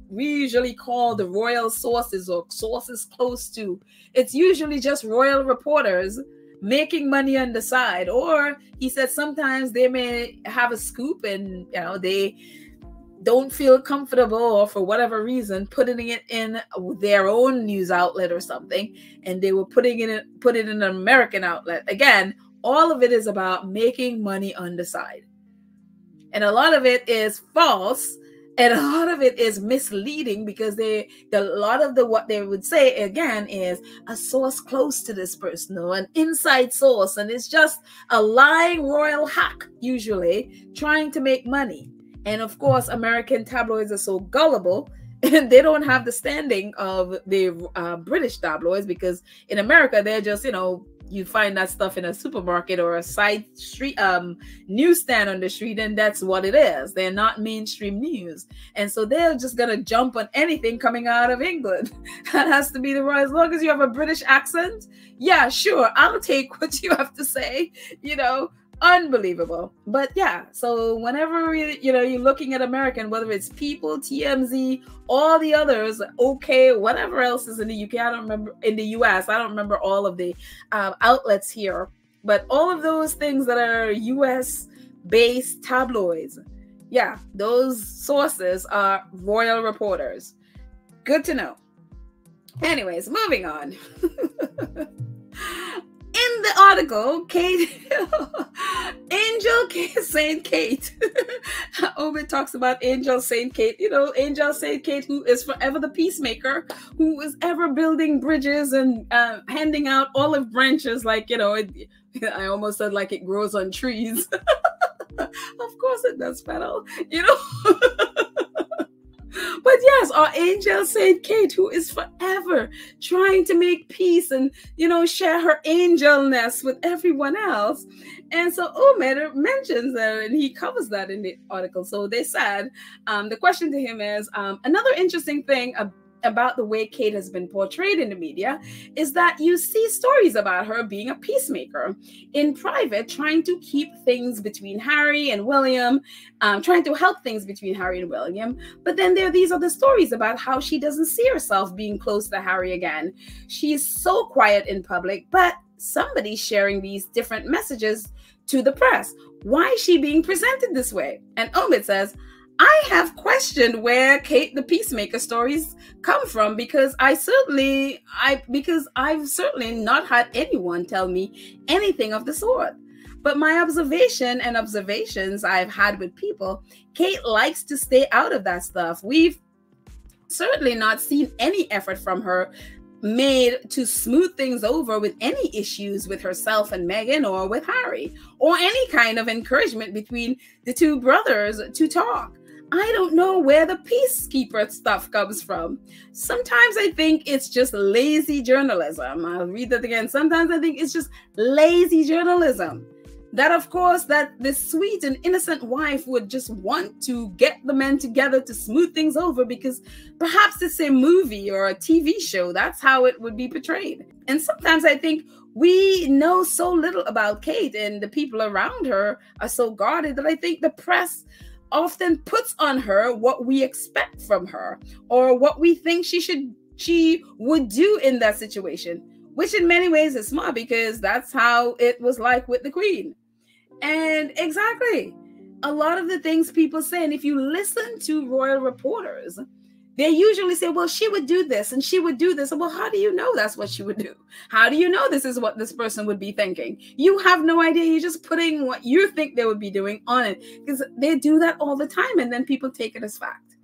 we usually call the royal sources or sources close to. It's usually just royal reporters making money on the side. Or he said sometimes they may have a scoop and they don't feel comfortable, or for whatever reason putting it in their own news outlet or something, and they were put it in an American outlet. Again, all of it is about making money on the side, and a lot of it is false, and a lot of it is misleading, because what they would say again is a source close to this person or an inside source, and it's just a lying royal hack, usually trying to make money. And of course, American tabloids are so gullible, and they don't have the standing of the British tabloids, because in America, they're just, you find that stuff in a supermarket or a side street newsstand on the street, and that's what it is. They're not mainstream news. And so they're just going to jump on anything coming out of England. That has to be the right. As long as you have a British accent, yeah, sure, I'll take what you have to say, Unbelievable. But yeah, so whenever you're looking at American, whether it's People, TMZ, all the others, okay, whatever else is in the UK, I don't remember, in the US, I don't remember all of the outlets here, but all of those things that are US based tabloids, yeah, those sources are royal reporters. Good to know. Anyways, moving on. In the article, Angel Saint Kate. Ovid talks about Angel Saint Kate. Angel Saint Kate, who is forever the peacemaker, who is ever building bridges and handing out olive branches, like, I almost said like it grows on trees. Of course it does, Petal. But yes, our Angel Saint Kate, who is forever trying to make peace and, share her angelness with everyone else. And so Omid mentions that, and he covers that in the article. So they said, the question to him is, another interesting thing about the way Kate has been portrayed in the media is that you see stories about her being a peacemaker in private, trying to keep things between Harry and William, trying to help things between Harry and William. But then there are these other stories about how she doesn't see herself being close to Harry again. She's so quiet in public, but somebody's sharing these different messages to the press. Why is she being presented this way? And Omid says, I have questioned where Kate the Peacemaker stories come from, because I've certainly not had anyone tell me anything of the sort. But my observations I've had with people, Kate likes to stay out of that stuff. We've certainly not seen any effort from her made to smooth things over with any issues with herself and Meghan or with Harry, or any kind of encouragement between the two brothers to talk. I don't know where the peacekeeper stuff comes from. Sometimes I think it's just lazy journalism. I'll read that again. Sometimes I think it's just lazy journalism. That, of course, that this sweet and innocent wife would just want to get the men together to smooth things over, because perhaps it's a movie or a TV show. That's how it would be portrayed. And sometimes I think we know so little about Kate, and the people around her are so guarded, that I think the press often puts on her what we expect from her, or what we think she would do in that situation, which in many ways is smart, because that's how it was like with the Queen. And exactly, a lot of the things people say, and if you listen to royal reporters, they usually say, well, she would do this and she would do this. Well, how do you know that's what she would do? How do you know this is what this person would be thinking? You have no idea. You're just putting what you think they would be doing on it, because they do that all the time, and then people take it as fact.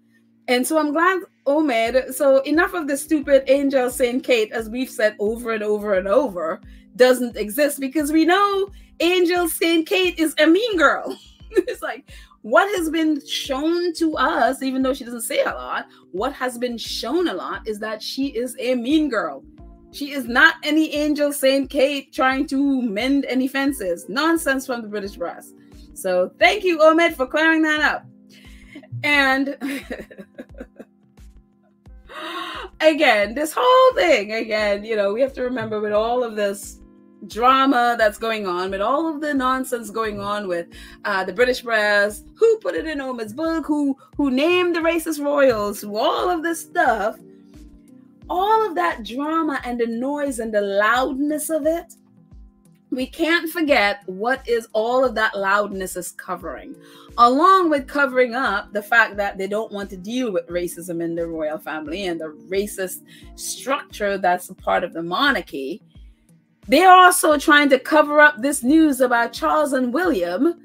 And so I'm glad Omid, so enough of the stupid Angel Saint Kate, as we've said over and over and over, doesn't exist, because we know Angel Saint Kate is a mean girl. It's like, what has been shown to us, even though she doesn't say a lot, what has been shown a lot is that she is a mean girl. She is not any Angel Saint Kate trying to mend any fences. Nonsense from the British press. So thank you, Omid, for clearing that up. And again, this whole thing, again, you know, we have to remember, with all of this drama that's going on, with all of the nonsense going on with the British press, who put it in Omid's book, who named the racist royals, who all of this stuff, all of that drama and the noise and the loudness of it, we can't forget what is all of that loudness is covering, along with covering up the fact that they don't want to deal with racism in the royal family and the racist structure that's a part of the monarchy. They're also trying to cover up this news about Charles and William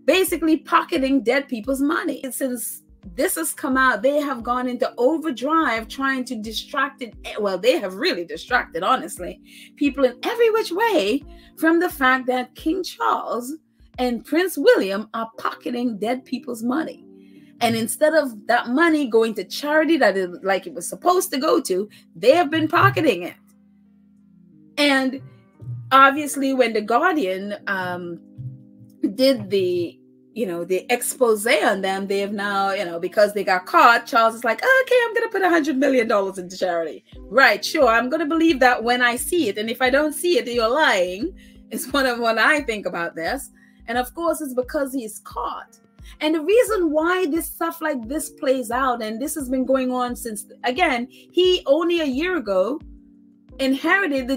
basically pocketing dead people's money. Since this has come out, they have gone into overdrive trying to distract it. Well, they have really distracted, honestly, people in every which way from the fact that King Charles and Prince William are pocketing dead people's money. And instead of that money going to charity that is like it was supposed to go to, they have been pocketing it. And obviously, when The Guardian did the expose on them, they have now, because they got caught, Charles is like, okay, I'm going to put $100 million into charity. Right, sure, I'm going to believe that when I see it. And if I don't see it, you're lying, is one of what I think about this. And of course, it's because he's caught. And the reason why this stuff like this plays out, and this has been going on since, again, he only a year ago inherited the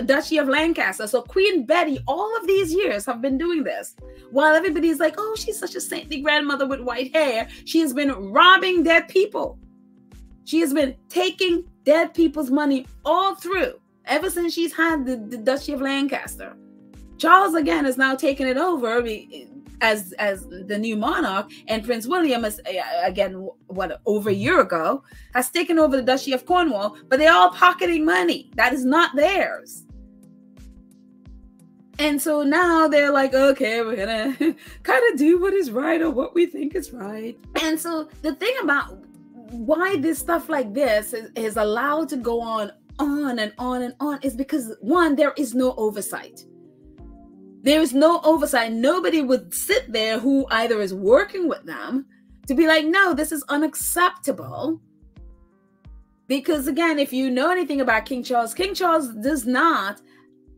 Duchy of Lancaster. So Queen Betty, all of these years, have been doing this. While everybody's like, oh, she's such a saintly grandmother with white hair, she has been robbing dead people. She has been taking dead people's money all through, ever since she's had the Duchy of Lancaster. Charles, again, has now taken it over as the new monarch, and Prince William is, again, over a year ago, has taken over the Duchy of Cornwall, but they're all pocketing money that is not theirs. And so now they're like, okay, we're gonna kind of do what is right or what we think is right. And so the thing about why this stuff like this is allowed to go on and on and on is because, one, there is no oversight. There is no oversight. Nobody would sit there who either is working with them to be like, no, this is unacceptable. Because again, if you know anything about King Charles does not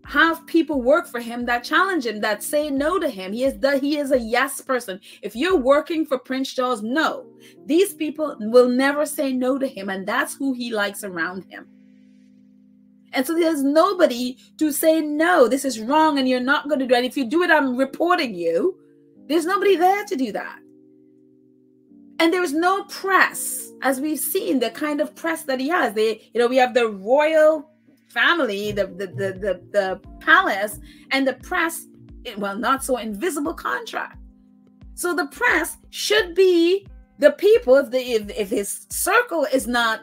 have people work for him that challenge him, that say no to him. He is a yes person. If you're working for Prince Charles, no, these people will never say no to him. And that's who he likes around him. And so there's nobody to say, no, this is wrong and you're not going to do it. If you do it, I'm reporting you. There's nobody there to do that. And there's no press, as we've seen, the kind of press that he has. We have the royal family, the palace, and the press, well, not so invisible contract. So the press should be the people, if his circle is not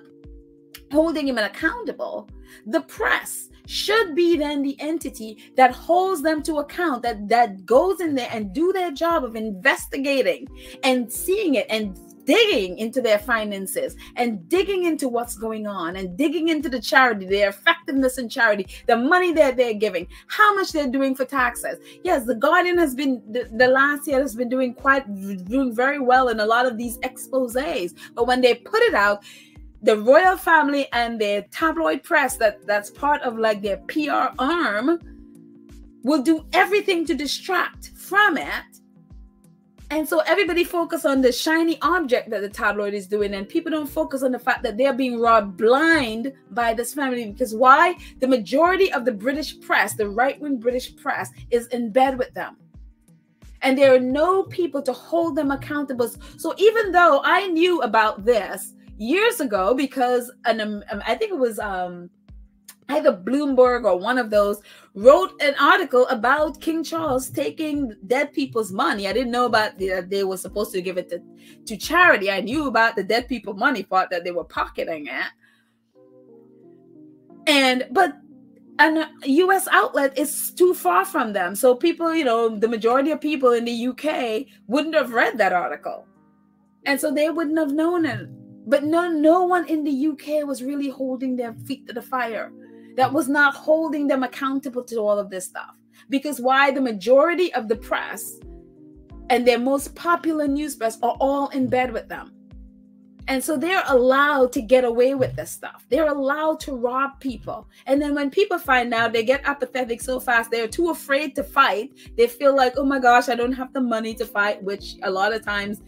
holding him accountable, the press should be then the entity that holds them to account, that goes in there and do their job of investigating and seeing it and digging into their finances and digging into what's going on and digging into the charity, their effectiveness in charity, the money that they're giving, how much they're doing for taxes. Yes, the Guardian has been, the last year has been doing very well in a lot of these exposés. But when they put it out, the royal family and their tabloid press that's part of like their PR arm will do everything to distract from it. And so everybody focus on the shiny object that the tabloid is doing, and people don't focus on the fact that they're being robbed blind by this family. Because why? The majority of the British press, the right-wing British press, is in bed with them. And there are no people to hold them accountable. So even though I knew about this, years ago because I think it was either Bloomberg or one of those wrote an article about King Charles taking dead people's money. I didn't know about they were supposed to give it to charity. I knew about the dead people money part that they were pocketing it. But a US outlet is too far from them. So people, the majority of people in the UK wouldn't have read that article. And so they wouldn't have known it. But no one in the UK was really holding their feet to the fire. That was not holding them accountable to all of this stuff. Because why? The majority of the press and their most popular news press are all in bed with them. And so they're allowed to get away with this stuff. They're allowed to rob people. And then when people find out, they get apathetic so fast. They're too afraid to fight. They feel like, oh my gosh, I don't have the money to fight, which a lot of times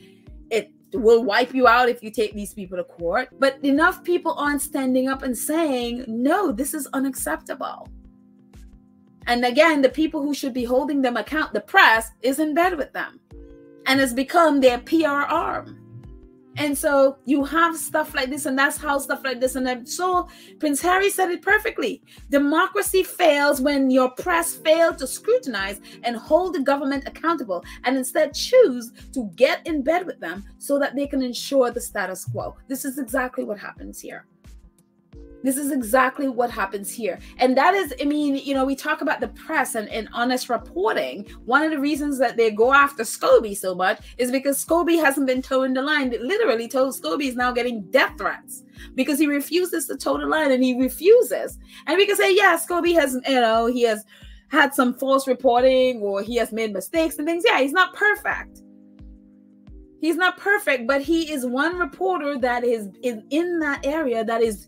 it will wipe you out if you take these people to court. But enough people aren't standing up and saying, no, this is unacceptable. And again, the people who should be holding them account, the press, is in bed with them and has become their PR arm. And so you have stuff like this, and that's how stuff like this. And so Prince Harry said it perfectly. Democracy fails when your press fail to scrutinize and hold the government accountable, and instead choose to get in bed with them so that they can ensure the status quo. This is exactly what happens here. This is exactly what happens here. And that is, we talk about the press and honest reporting. One of the reasons that they go after Scobie so much is because Scobie hasn't been toeing the line. It literally told Scobie is now getting death threats because he refuses to toe the line, and he refuses. And we can say, yeah, Scobie has, he has had some false reporting or he has made mistakes and things. Yeah, he's not perfect. He's not perfect, but he is one reporter that is in that area that is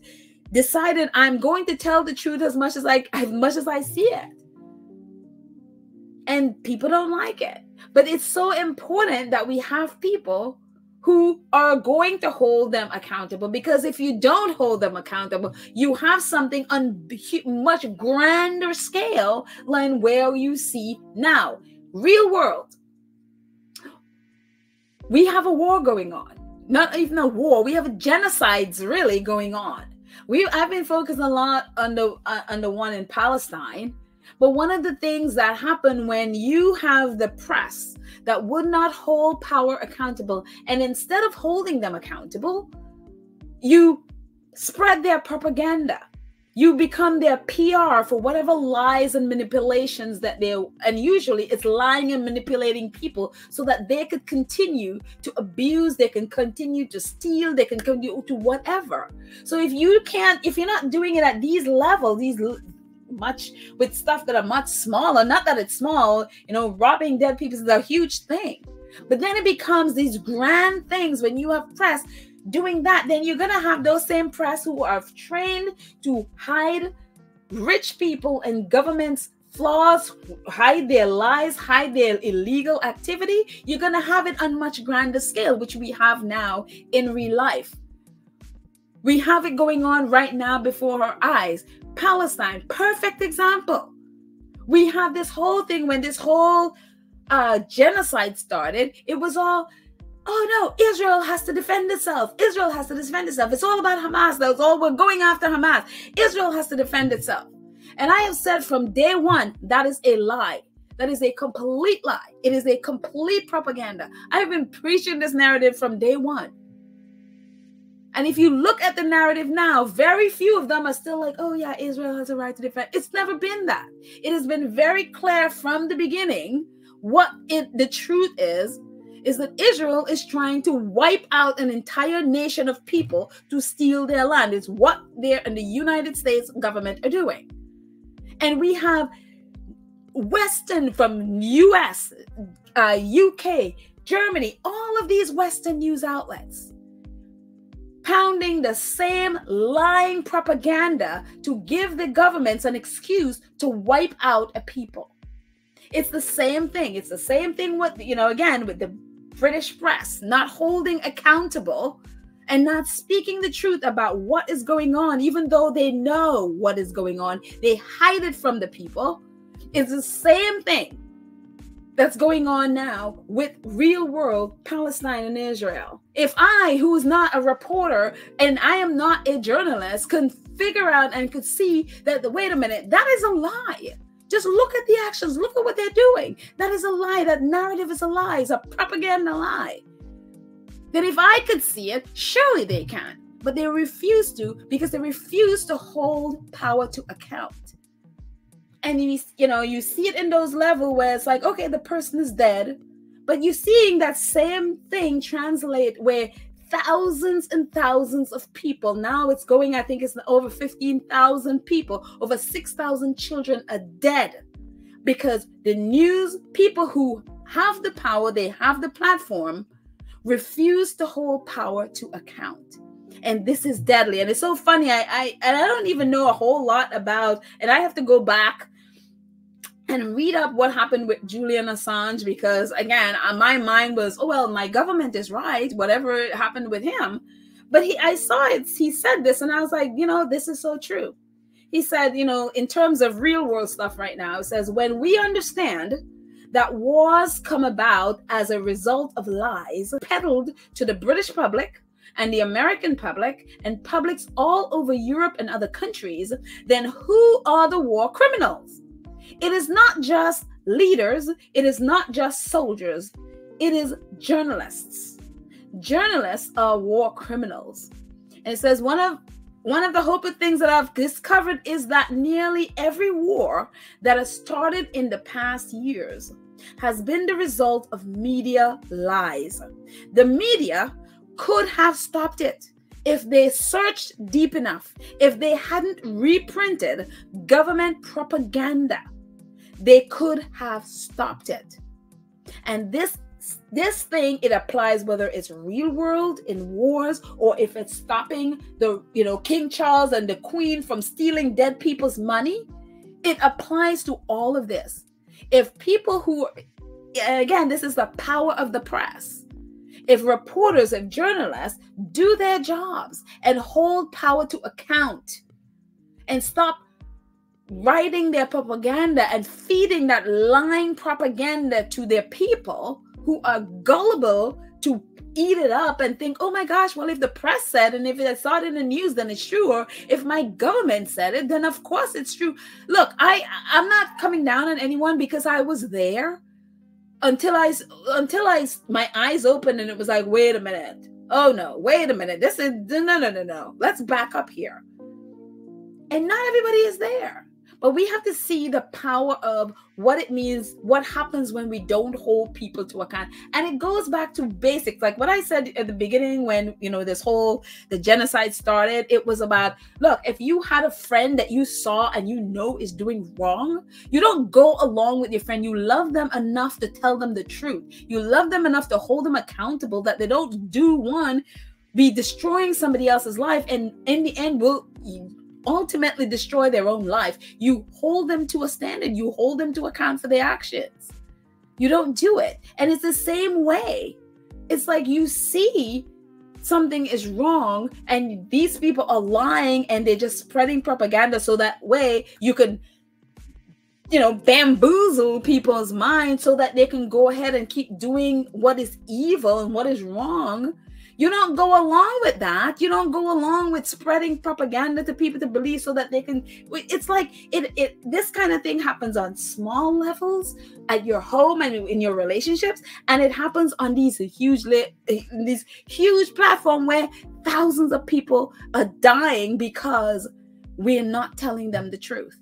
decided, I'm going to tell the truth as much as I see it. And people don't like it. But it's so important that we have people who are going to hold them accountable, because if you don't hold them accountable, you have something on much grander scale than where you see now. Real world. We have a war going on. Not even a war. We have genocides really going on. I've been focused a lot on the one in Palestine, but one of the things that happen when you have the press that would not hold power accountable, and instead of holding them accountable, you spread their propaganda. You become their PR for whatever lies and manipulations and usually it's lying and manipulating people so that they could continue to abuse, they can continue to steal, they can continue to whatever. So if you're not doing it at these levels, with stuff that are much smaller, not that it's small, robbing dead people is a huge thing. But then it becomes these grand things when you have press doing that, then you're going to have those same press who are trained to hide rich people and government's flaws, hide their lies, hide their illegal activity. You're going to have it on much grander scale, which we have now in real life. We have it going on right now before our eyes. Palestine, perfect example. We have this whole thing when this whole genocide started. It was all, oh no, Israel has to defend itself. Israel has to defend itself. It's all about Hamas. That's all, we're going after Hamas. Israel has to defend itself. And I have said from day one, that is a lie. That is a complete lie. It is a complete propaganda. I have been preaching this narrative from day one. And if you look at the narrative now, very few of them are still like, oh yeah, Israel has a right to defend. It's never been that. It has been very clear from the beginning the truth is that Israel is trying to wipe out an entire nation of people to steal their land. It's what they and the United States government are doing. And we have Western from US, UK, Germany, all of these Western news outlets pounding the same lying propaganda to give the governments an excuse to wipe out a people. It's the same thing. It's the same thing with, again, with the British press not holding accountable and not speaking the truth about what is going on, even though they know what is going on. They hide it from the people. It's the same thing that's going on now with real world Palestine and Israel. If I, who is not a reporter and I am not a journalist, can figure out and could see that, wait a minute, that is a lie. Just look at the actions. Look at what they're doing. That is a lie. That narrative is a lie. It's a propaganda lie. Then if I could see it, surely they can. But they refuse to, because they refuse to hold power to account. And you see it in those levels where it's like, okay, the person is dead, but you're seeing that same thing translate where thousands and thousands of people, now it's going, I think it's over 15,000 people, over 6,000 children are dead because the news people who have the power, they have the platform, refuse to hold power to account. And this is deadly. And it's so funny. I don't even know a whole lot about, and I have to go back and read up what happened with Julian Assange, because again, my mind was, oh, well, my government is right, whatever happened with him. But I saw it, he said this, and I was like, this is so true. He said, in terms of real world stuff right now, it says, when we understand that wars come about as a result of lies peddled to the British public and the American public and publics all over Europe and other countries, then who are the war criminals? It is not just leaders. It is not just soldiers. It is journalists. Journalists are war criminals. And it says one of the hopeful things that I've discovered is that nearly every war that has started in the past years has been the result of media lies. The media could have stopped it if they searched deep enough, if they hadn't reprinted government propaganda. They could have stopped it. And this thing, it applies whether it's real world in wars or if it's stopping the, King Charles and the Queen from stealing dead people's money. It applies to all of this. If people who, again, this is the power of the press. If reporters and journalists do their jobs and hold power to account and stop writing their propaganda and feeding that lying propaganda to their people who are gullible to eat it up and think, oh my gosh, well, if the press said, and if I saw it in the news, then it's true. Or if my government said it, then of course it's true. Look, I'm not coming down on anyone because I was there until my eyes opened and it was like, wait a minute. Oh no, wait a minute. This is, no. Let's back up here. And not everybody is there. But we have to see the power of what it means, what happens when we don't hold people to account. And it goes back to basics. Like what I said at the beginning when, the genocide started, it was about, look, if you had a friend that you saw and is doing wrong, you don't go along with your friend. You love them enough to tell them the truth. You love them enough to hold them accountable that they don't be destroying somebody else's life. And in the end, will ultimately destroy their own life. You hold them to a standard. You hold them to account for their actions. You don't do it. And it's the same way. It's like you see something is wrong and these people are lying and they're just spreading propaganda so that way you can, bamboozle people's minds so that they can go ahead and keep doing what is evil and what is wrong. You don't go along with that. You don't go along with spreading propaganda to people to believe so that they can. It's like this kind of thing happens on small levels at your home and in your relationships, and it happens on these huge platform where thousands of people are dying because we're not telling them the truth.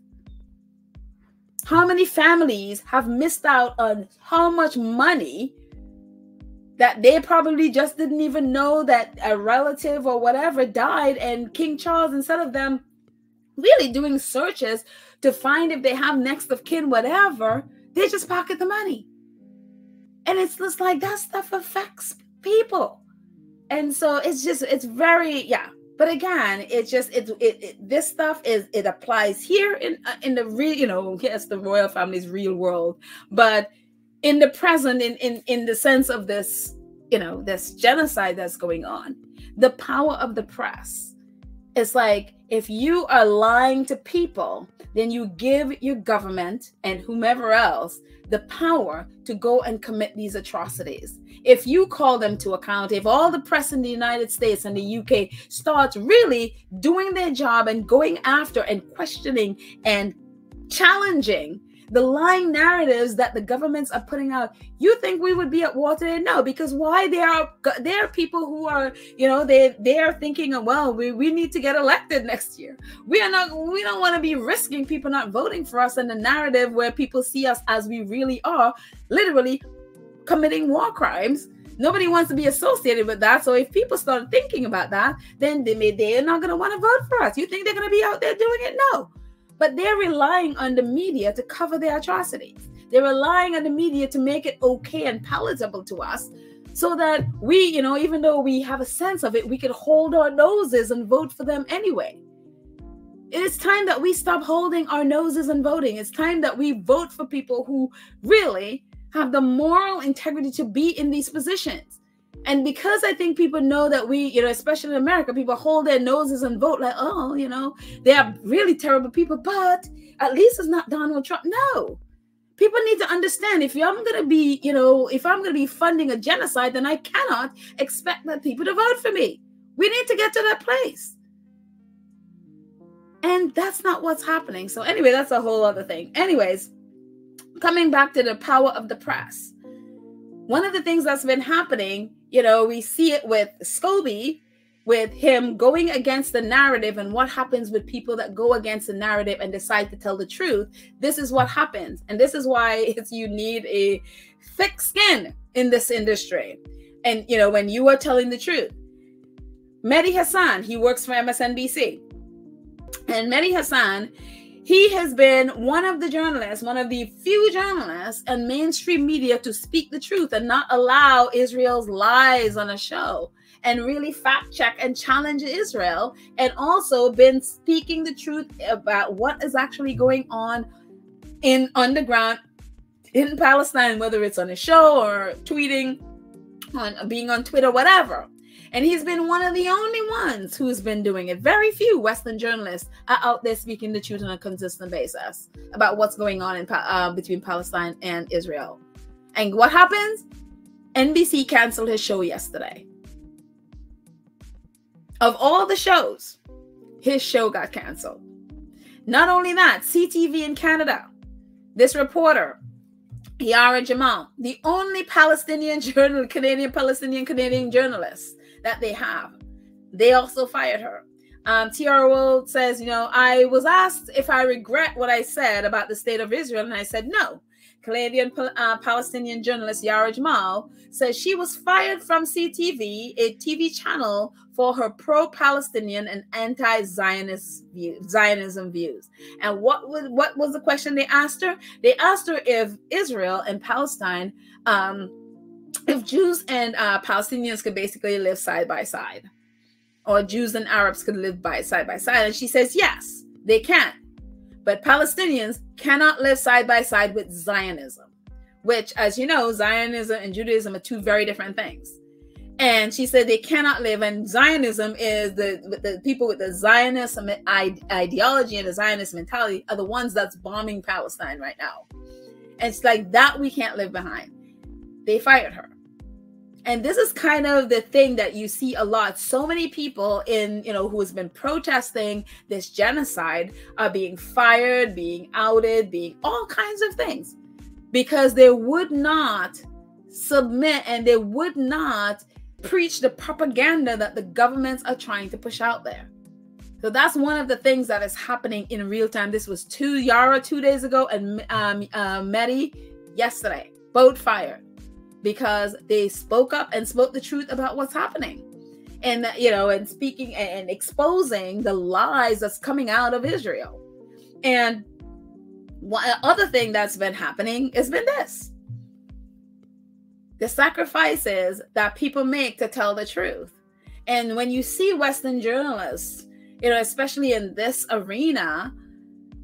How many families have missed out on how much money that they probably just didn't even know that a relative or whatever died, and King Charles, instead of them really doing searches to find if they have next of kin, whatever, they just pocket the money. And it's just like that stuff affects people. And so it's very, yeah. But again, this stuff it applies here in the real, yes, the royal family's real world, but in the present, in the sense of this, this genocide that's going on, the power of the press It's like, if you are lying to people, then you give your government and whomever else the power to go and commit these atrocities. If you call them to account, if all the press in the United States and the UK starts really doing their job and going after and questioning and challenging the lying narratives that the governments are putting out, you think we would be at war today? No, because why? There are people who are, they are thinking, well, we need to get elected next year. We don't want to be risking people not voting for us in the narrative where people see us as we really are, literally committing war crimes. Nobody wants to be associated with that. So if people start thinking about that, then they're not going to want to vote for us. You think they're going to be out there doing it? No. But they're relying on the media to cover their atrocities. They're relying on the media to make it okay and palatable to us so that we, even though we have a sense of it, we could hold our noses and vote for them anyway. It is time that we stop holding our noses and voting. It's time that we vote for people who really have the moral integrity to be in these positions. And because I think people know that we, especially in America, people hold their noses and vote like, oh, they are really terrible people, but at least it's not Donald Trump. No. People need to understand, if I'm going to be funding a genocide, then I cannot expect that people to vote for me. We need to get to that place. And that's not what's happening. So anyway, that's a whole other thing. Anyways, coming back to the power of the press. One of the things that's been happening, we see it with Scobie, with him going against the narrative, and what happens with people that go against the narrative and decide to tell the truth. This is what happens. And this is why you need a thick skin in this industry. And, when you are telling the truth. Mehdi Hasan, he works for MSNBC. And Mehdi Hasan, he has been one of the few journalists and mainstream media to speak the truth and not allow Israel's lies on a show, and really fact check and challenge Israel, and also been speaking the truth about what is actually going on on the ground in Palestine, whether it's on a show or tweeting, being on Twitter, whatever. And he's been one of the only ones who's been doing it. Very few Western journalists are out there speaking the truth on a consistent basis about what's going on between Palestine and Israel. And what happens? NBC canceled his show yesterday. Of all the shows, his show got canceled. Not only that, CTV in Canada, this reporter, Yara Jamal, the only Canadian journalist that they have, they also fired her. TRO says, I was asked if I regret what I said about the state of Israel, and I said no. Canadian Palestinian journalist Yara Jamal says she was fired from CTV, a TV channel, for her pro-Palestinian and anti-Zionism views. And what was the question they asked her? They asked her if Israel and Palestine, if Jews and Palestinians could basically live side by side, or Jews and Arabs could live side by side. And she says, yes, they can. But Palestinians cannot live side by side with Zionism, which, as you know, Zionism and Judaism are two very different things. And she said they cannot live, and Zionism is the people with the Zionist ideology and the Zionist mentality are the ones that's bombing Palestine right now. And it's like that we can't live behind. They fired her. And this is kind of the thing that you see a lot. So many people who has been protesting this genocide are being fired, being outed, being all kinds of things, because they would not submit and they would not preach the propaganda that the governments are trying to push out there. So that's one of the things that is happening in real time. This was Yara 2 days ago, and Mehdi yesterday, both fired, because they spoke up and spoke the truth about what's happening, and and speaking and exposing the lies that's coming out of Israel. And one other thing that's been happening has been this: the sacrifices that people make to tell the truth. And when you see Western journalists, especially in this arena,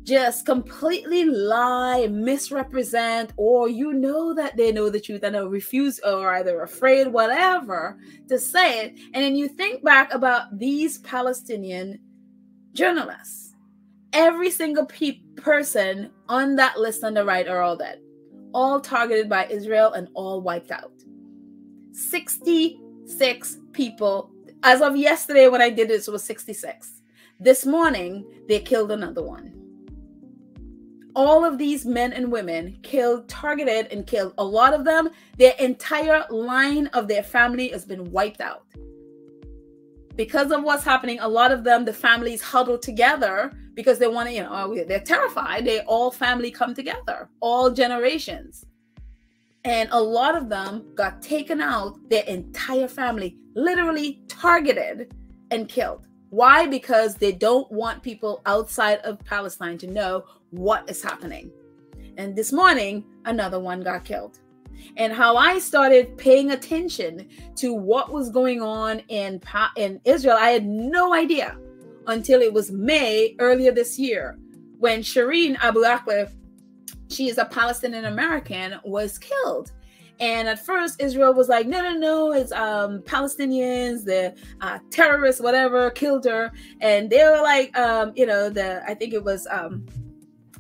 just completely lie, misrepresent, or that they know the truth and they'll refuse, or either afraid, whatever, to say it. And then you think back about these Palestinian journalists. Every single person on that list on the right are all dead, all targeted by Israel and all wiped out. 66 people. As of yesterday when I did this, it was 66. This morning, they killed another one. All of these men and women targeted and killed. A lot of them, their entire line of their family has been wiped out. Because of what's happening, a lot of them, the families huddled together because they want to, they're terrified. They all family come together, all generations. And a lot of them got taken out, their entire family, literally targeted and killed. Why? Because they don't want people outside of Palestine to know what is happening. And this morning, another one got killed. And how I started paying attention to what was going on in Israel, I had no idea until it was May earlier this year when Shireen Abu Akleh, she is a Palestinian American, was killed. And at first, Israel was like, no, it's Palestinians, the terrorists, whatever, killed her. And they were like, I think it was,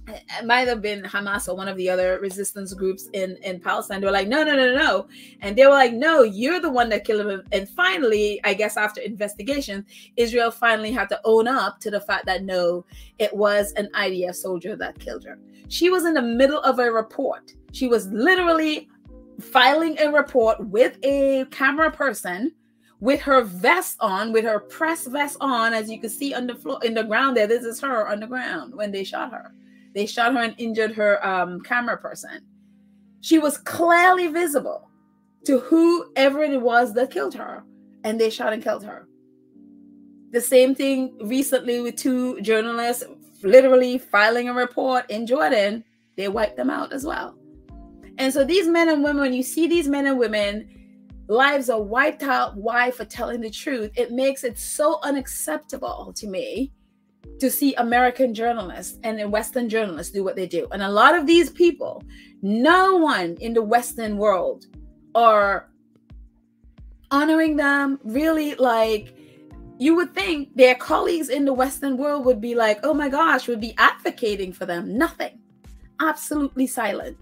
it might have been Hamas or one of the other resistance groups in Palestine. They were like, no. And they were like, no, you're the one that killed him. And finally, I guess after investigation, Israel finally had to own up to the fact that, no, it was an IDF soldier that killed her. She was in the middle of a report. She was literally filing a report with a camera person, with her vest on, with her press vest on, as you can see on the floor, in the ground there. This is her on the ground when they shot her. They shot her and injured her camera person. She was clearly visible to whoever it was that killed her, and they shot and killed her. The same thing recently with 2 journalists literally filing a report in Jordan. They wiped them out as well. And so these men and women, when you see these men and women, lives are wiped out. Why? For telling the truth. It makes it so unacceptable to me to see American journalists and Western journalists do what they do. And a lot of these people, no one in the Western world are honoring them. Really, like, you would think their colleagues in the Western world would be like, oh my gosh, would be advocating for them. Nothing. Absolutely silent.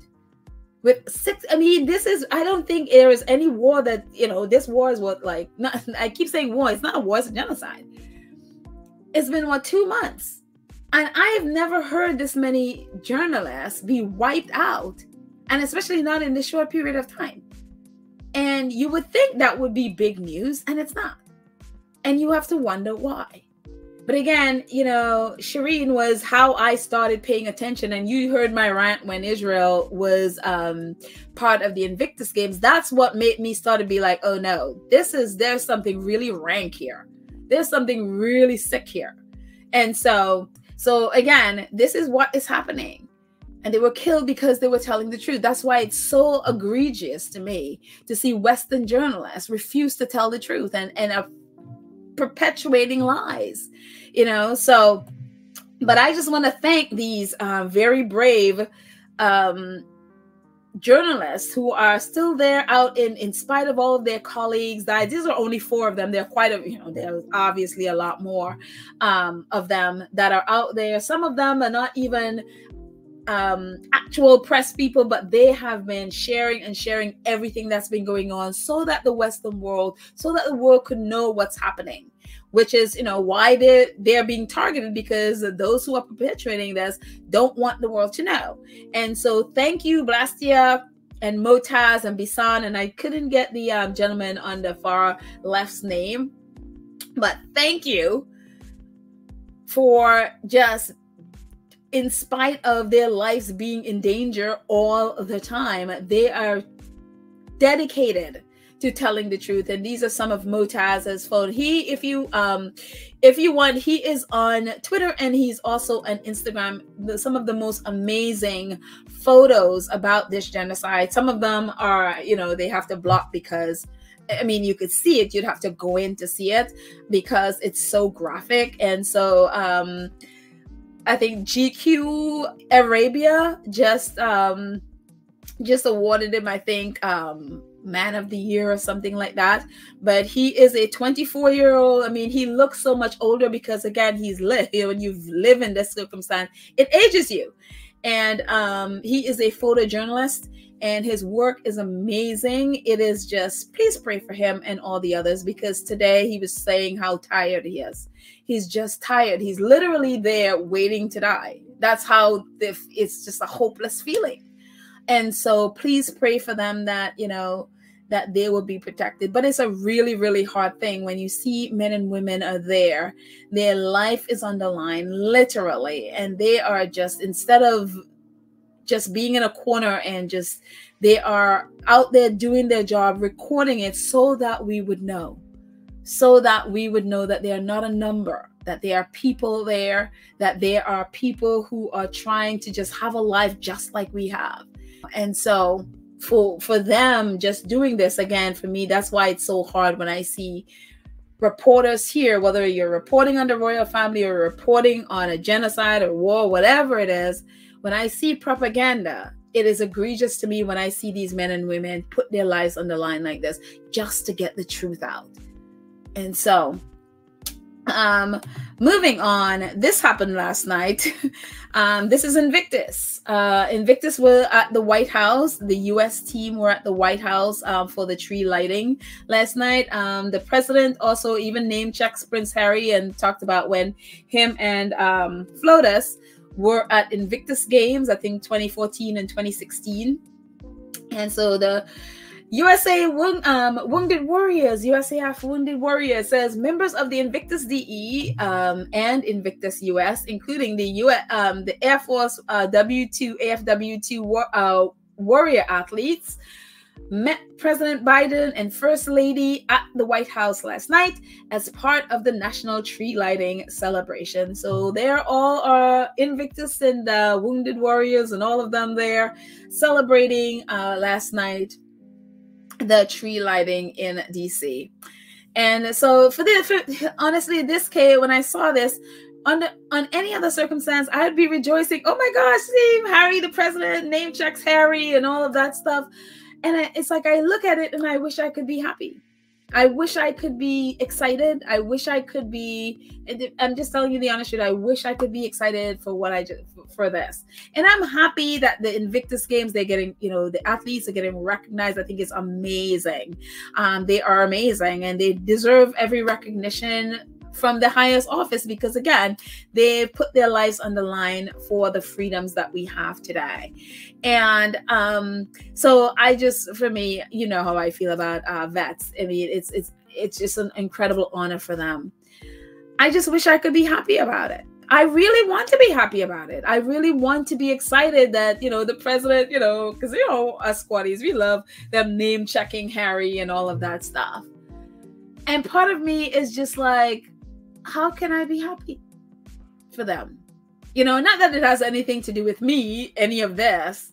With 6, I don't think there is any war that, this war is I keep saying war, it's not a war, it's a genocide. It's been 2 months. And I have never heard this many journalists be wiped out, and especially not in this short period of time. And you would think that would be big news, and it's not. And you have to wonder why. But again, Shireen was how I started paying attention. And you heard my rant when Israel was part of the Invictus Games. That's what made me start to be like, oh no, there's something really rank here. There's something really sick here. And so again, this is what is happening. And they were killed because they were telling the truth. That's why it's so egregious to me to see Western journalists refuse to tell the truth and are perpetuating lies, So, but I just want to thank these very brave journalists who are still there out in spite of all of their colleagues died. These are only 4 of them. There are quite there's obviously a lot more of them that are out there. Some of them are not even actual press people, but they have been sharing everything that's been going on so that the Western world, so that the world could know what's happening, which is, why they're being targeted, because those who are perpetuating this don't want the world to know. And so thank you, Blastia and Motaz and Bisan, and I couldn't get the gentleman on the far left's name, but thank you for just, in spite of their lives being in danger all the time, they are dedicated to telling the truth. And these are some of Motaz's photos. If you want, he is on Twitter and he's also on Instagram. Some of the most amazing photos about this genocide. Some of them are, they have to block because, you could see it. You'd have to go in to see it because it's so graphic. And so, I think GQ Arabia just awarded him, I think, man of the year or something like that. But he is a 24-year-old. I mean, he looks so much older because, again, he's lived. When you live in this circumstance, it ages you. And he is a photojournalist, and his work is amazing. It is just, please pray for him and all the others, because today he was saying how tired he is. He's just tired. He's literally there waiting to die. That's how it's just a hopeless feeling. And so please pray for them that, you know, that they will be protected. But it's a really, really hard thing when you see men and women are there. Their life is on the line, literally. And they are just, instead of just being in a corner and just, they are out there doing their job, recording it so that we would know. So that we would know that they are not a number, that there are people there, that there are people who are trying to just have a life just like we have. And so for them just doing this, again, for me, that's why it's so hard when I see reporters here, whether you're reporting on the royal family or reporting on a genocide or war, whatever it is, when I see propaganda, it is egregious to me when I see these men and women put their lives on the line like this just to get the truth out. And so, moving on, this happened last night. This is Invictus. Invictus were at the White House. The U.S. team were at the White House for the tree lighting last night. The president also even name-checked Prince Harry and talked about when him and Flotus were at Invictus Games, I think 2014 and 2016. And so the USA Wounded Warriors, USAF Wounded Warriors says members of the Invictus DE and Invictus US, including the Air Force W2 AFW2 warrior athletes, met President Biden and First Lady at the White House last night as part of the National Tree Lighting celebration. So they're all Invictus and Wounded Warriors and all of them there celebrating last night the tree lighting in DC. And so honestly, this case, when I saw this, on any other circumstance, I'd be rejoicing. Oh my gosh, see, Harry, the president, name checks Harry and all of that stuff. And it's like, I look at it and I wish I could be happy. I wish I could be excited. I wish I could be, I'm just telling you the honest truth, I wish I could be excited for for this. And I'm happy that the Invictus Games, they're getting, you know, the athletes are getting recognized. I think it's amazing. They are amazing and they deserve every recognition from the highest office, because again, they put their lives on the line for the freedoms that we have today. And so for me, you know how I feel about vets. I mean, it's just an incredible honor for them. I just wish I could be happy about it. I really want to be happy about it. I really want to be excited that, you know, the president, you know, because, you know, us squaddies, we love them name checking Harry and all of that stuff. And part of me is just like, how can I be happy for them? You know, not that it has anything to do with me, any of this,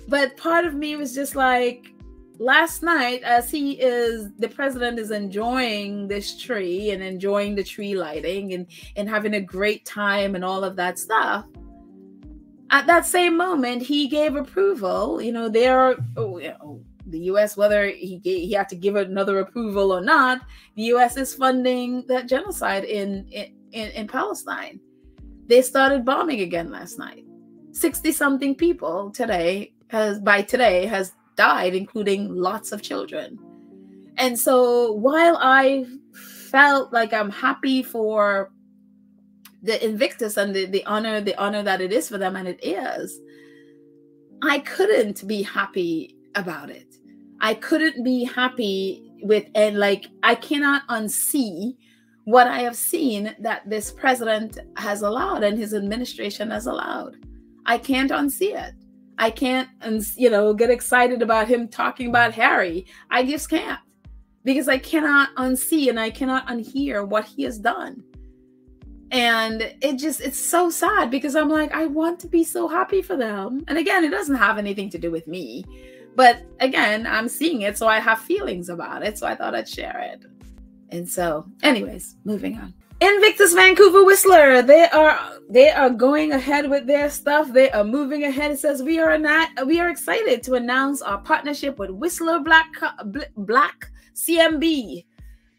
but part of me was just like, last night, as the president is enjoying this tree and enjoying the tree lighting and having a great time and all of that stuff, at that same moment, he gave approval. You know, the U.S., whether he had to give another approval or not, the U.S. is funding that genocide in Palestine. They started bombing again last night. 60-something people has died, including lots of children. And so while I felt like I'm happy for the Invictus and the honor that it is for them, and it is, I couldn't be happy about it. I couldn't be happy with, and like, I cannot unsee what I have seen that this president has allowed and his administration has allowed. I can't unsee it. I can't, you know, get excited about him talking about Harry. I just can't, because I cannot unsee and I cannot unhear what he has done. And it's so sad, because I'm like, I want to be so happy for them. And again, it doesn't have anything to do with me. But again, I'm seeing it, so I have feelings about it. So I thought I'd share it. And so, anyways, moving on. Invictus Vancouver Whistler, they are going ahead with their stuff. They are moving ahead. It says we are excited to announce our partnership with Whistler Black CMB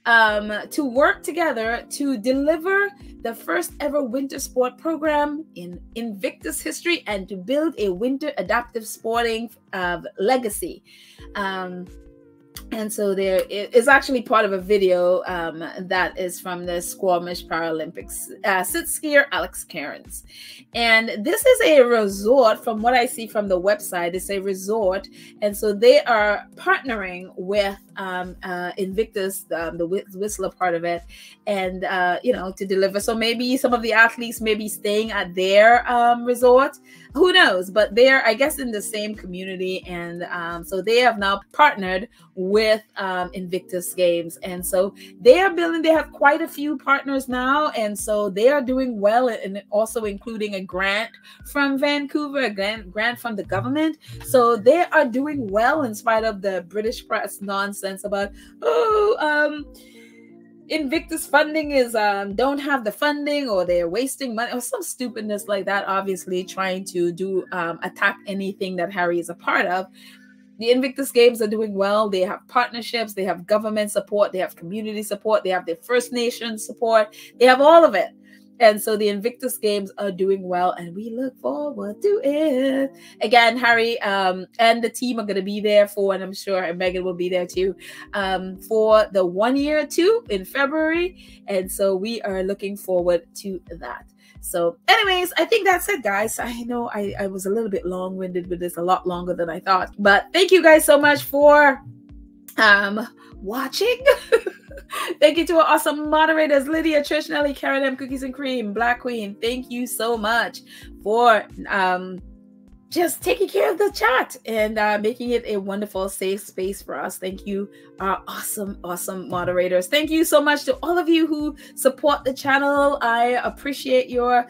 to work together to deliver the first ever winter sport program in Invictus history and to build a winter adaptive sporting legacy. And so there is actually part of a video that is from the Squamish Paralympics sit skier Alex Cairns. And this is a resort, from what I see from the website. It's a resort. And so they are partnering with Invictus, the Whistler part of it, and to deliver. So maybe some of the athletes may be staying at their resort. Who knows? But they're, I guess, in the same community, and so they have now partnered with Invictus Games, and so they are building. They have quite a few partners now, and so they are doing well, and also including a grant from Vancouver, a grant from the government. So they are doing well in spite of the British press nonsense about Invictus funding is don't have the funding, or they're wasting money, or some stupidness like that, obviously trying to do attack anything that Harry is a part of. The Invictus Games are doing well. They have partnerships, they have government support, they have community support, they have their First Nation support, they have all of it. And so the Invictus Games are doing well, and we look forward to it. Again, Harry and the team are going to be there for, and I'm sure Meghan will be there too, for the 1 year too in February. And so we are looking forward to that. So anyways, I think that's it, guys. I know I was a little bit long-winded with this, a lot longer than I thought. But thank you guys so much for watching. Thank you to our awesome moderators, Lydia, Trish, Nelly, Karen M, Cookies and Cream, Black Queen. Thank you so much for just taking care of the chat and making it a wonderful, safe space for us. Thank you, our awesome, awesome moderators. Thank you so much to all of you who support the channel. I appreciate your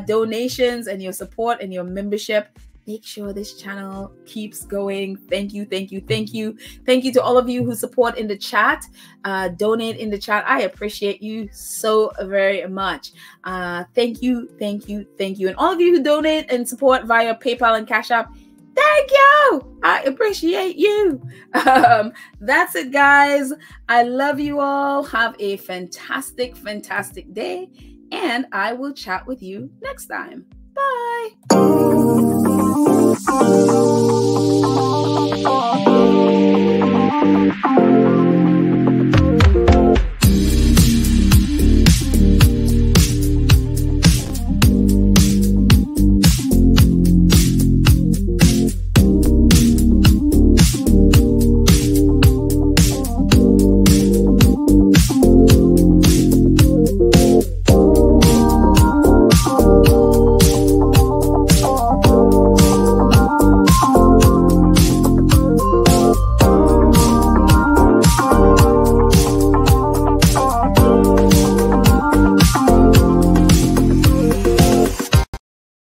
donations and your support and your membership. Make sure this channel keeps going. Thank you, thank you, thank you. Thank you to all of you who support in the chat, donate in the chat. I appreciate you so very much. Thank you, thank you, thank you. And all of you who donate and support via PayPal and Cash App, thank you. I appreciate you. That's it, guys. I love you all. Have a fantastic, fantastic day. And I will chat with you next time. Bye.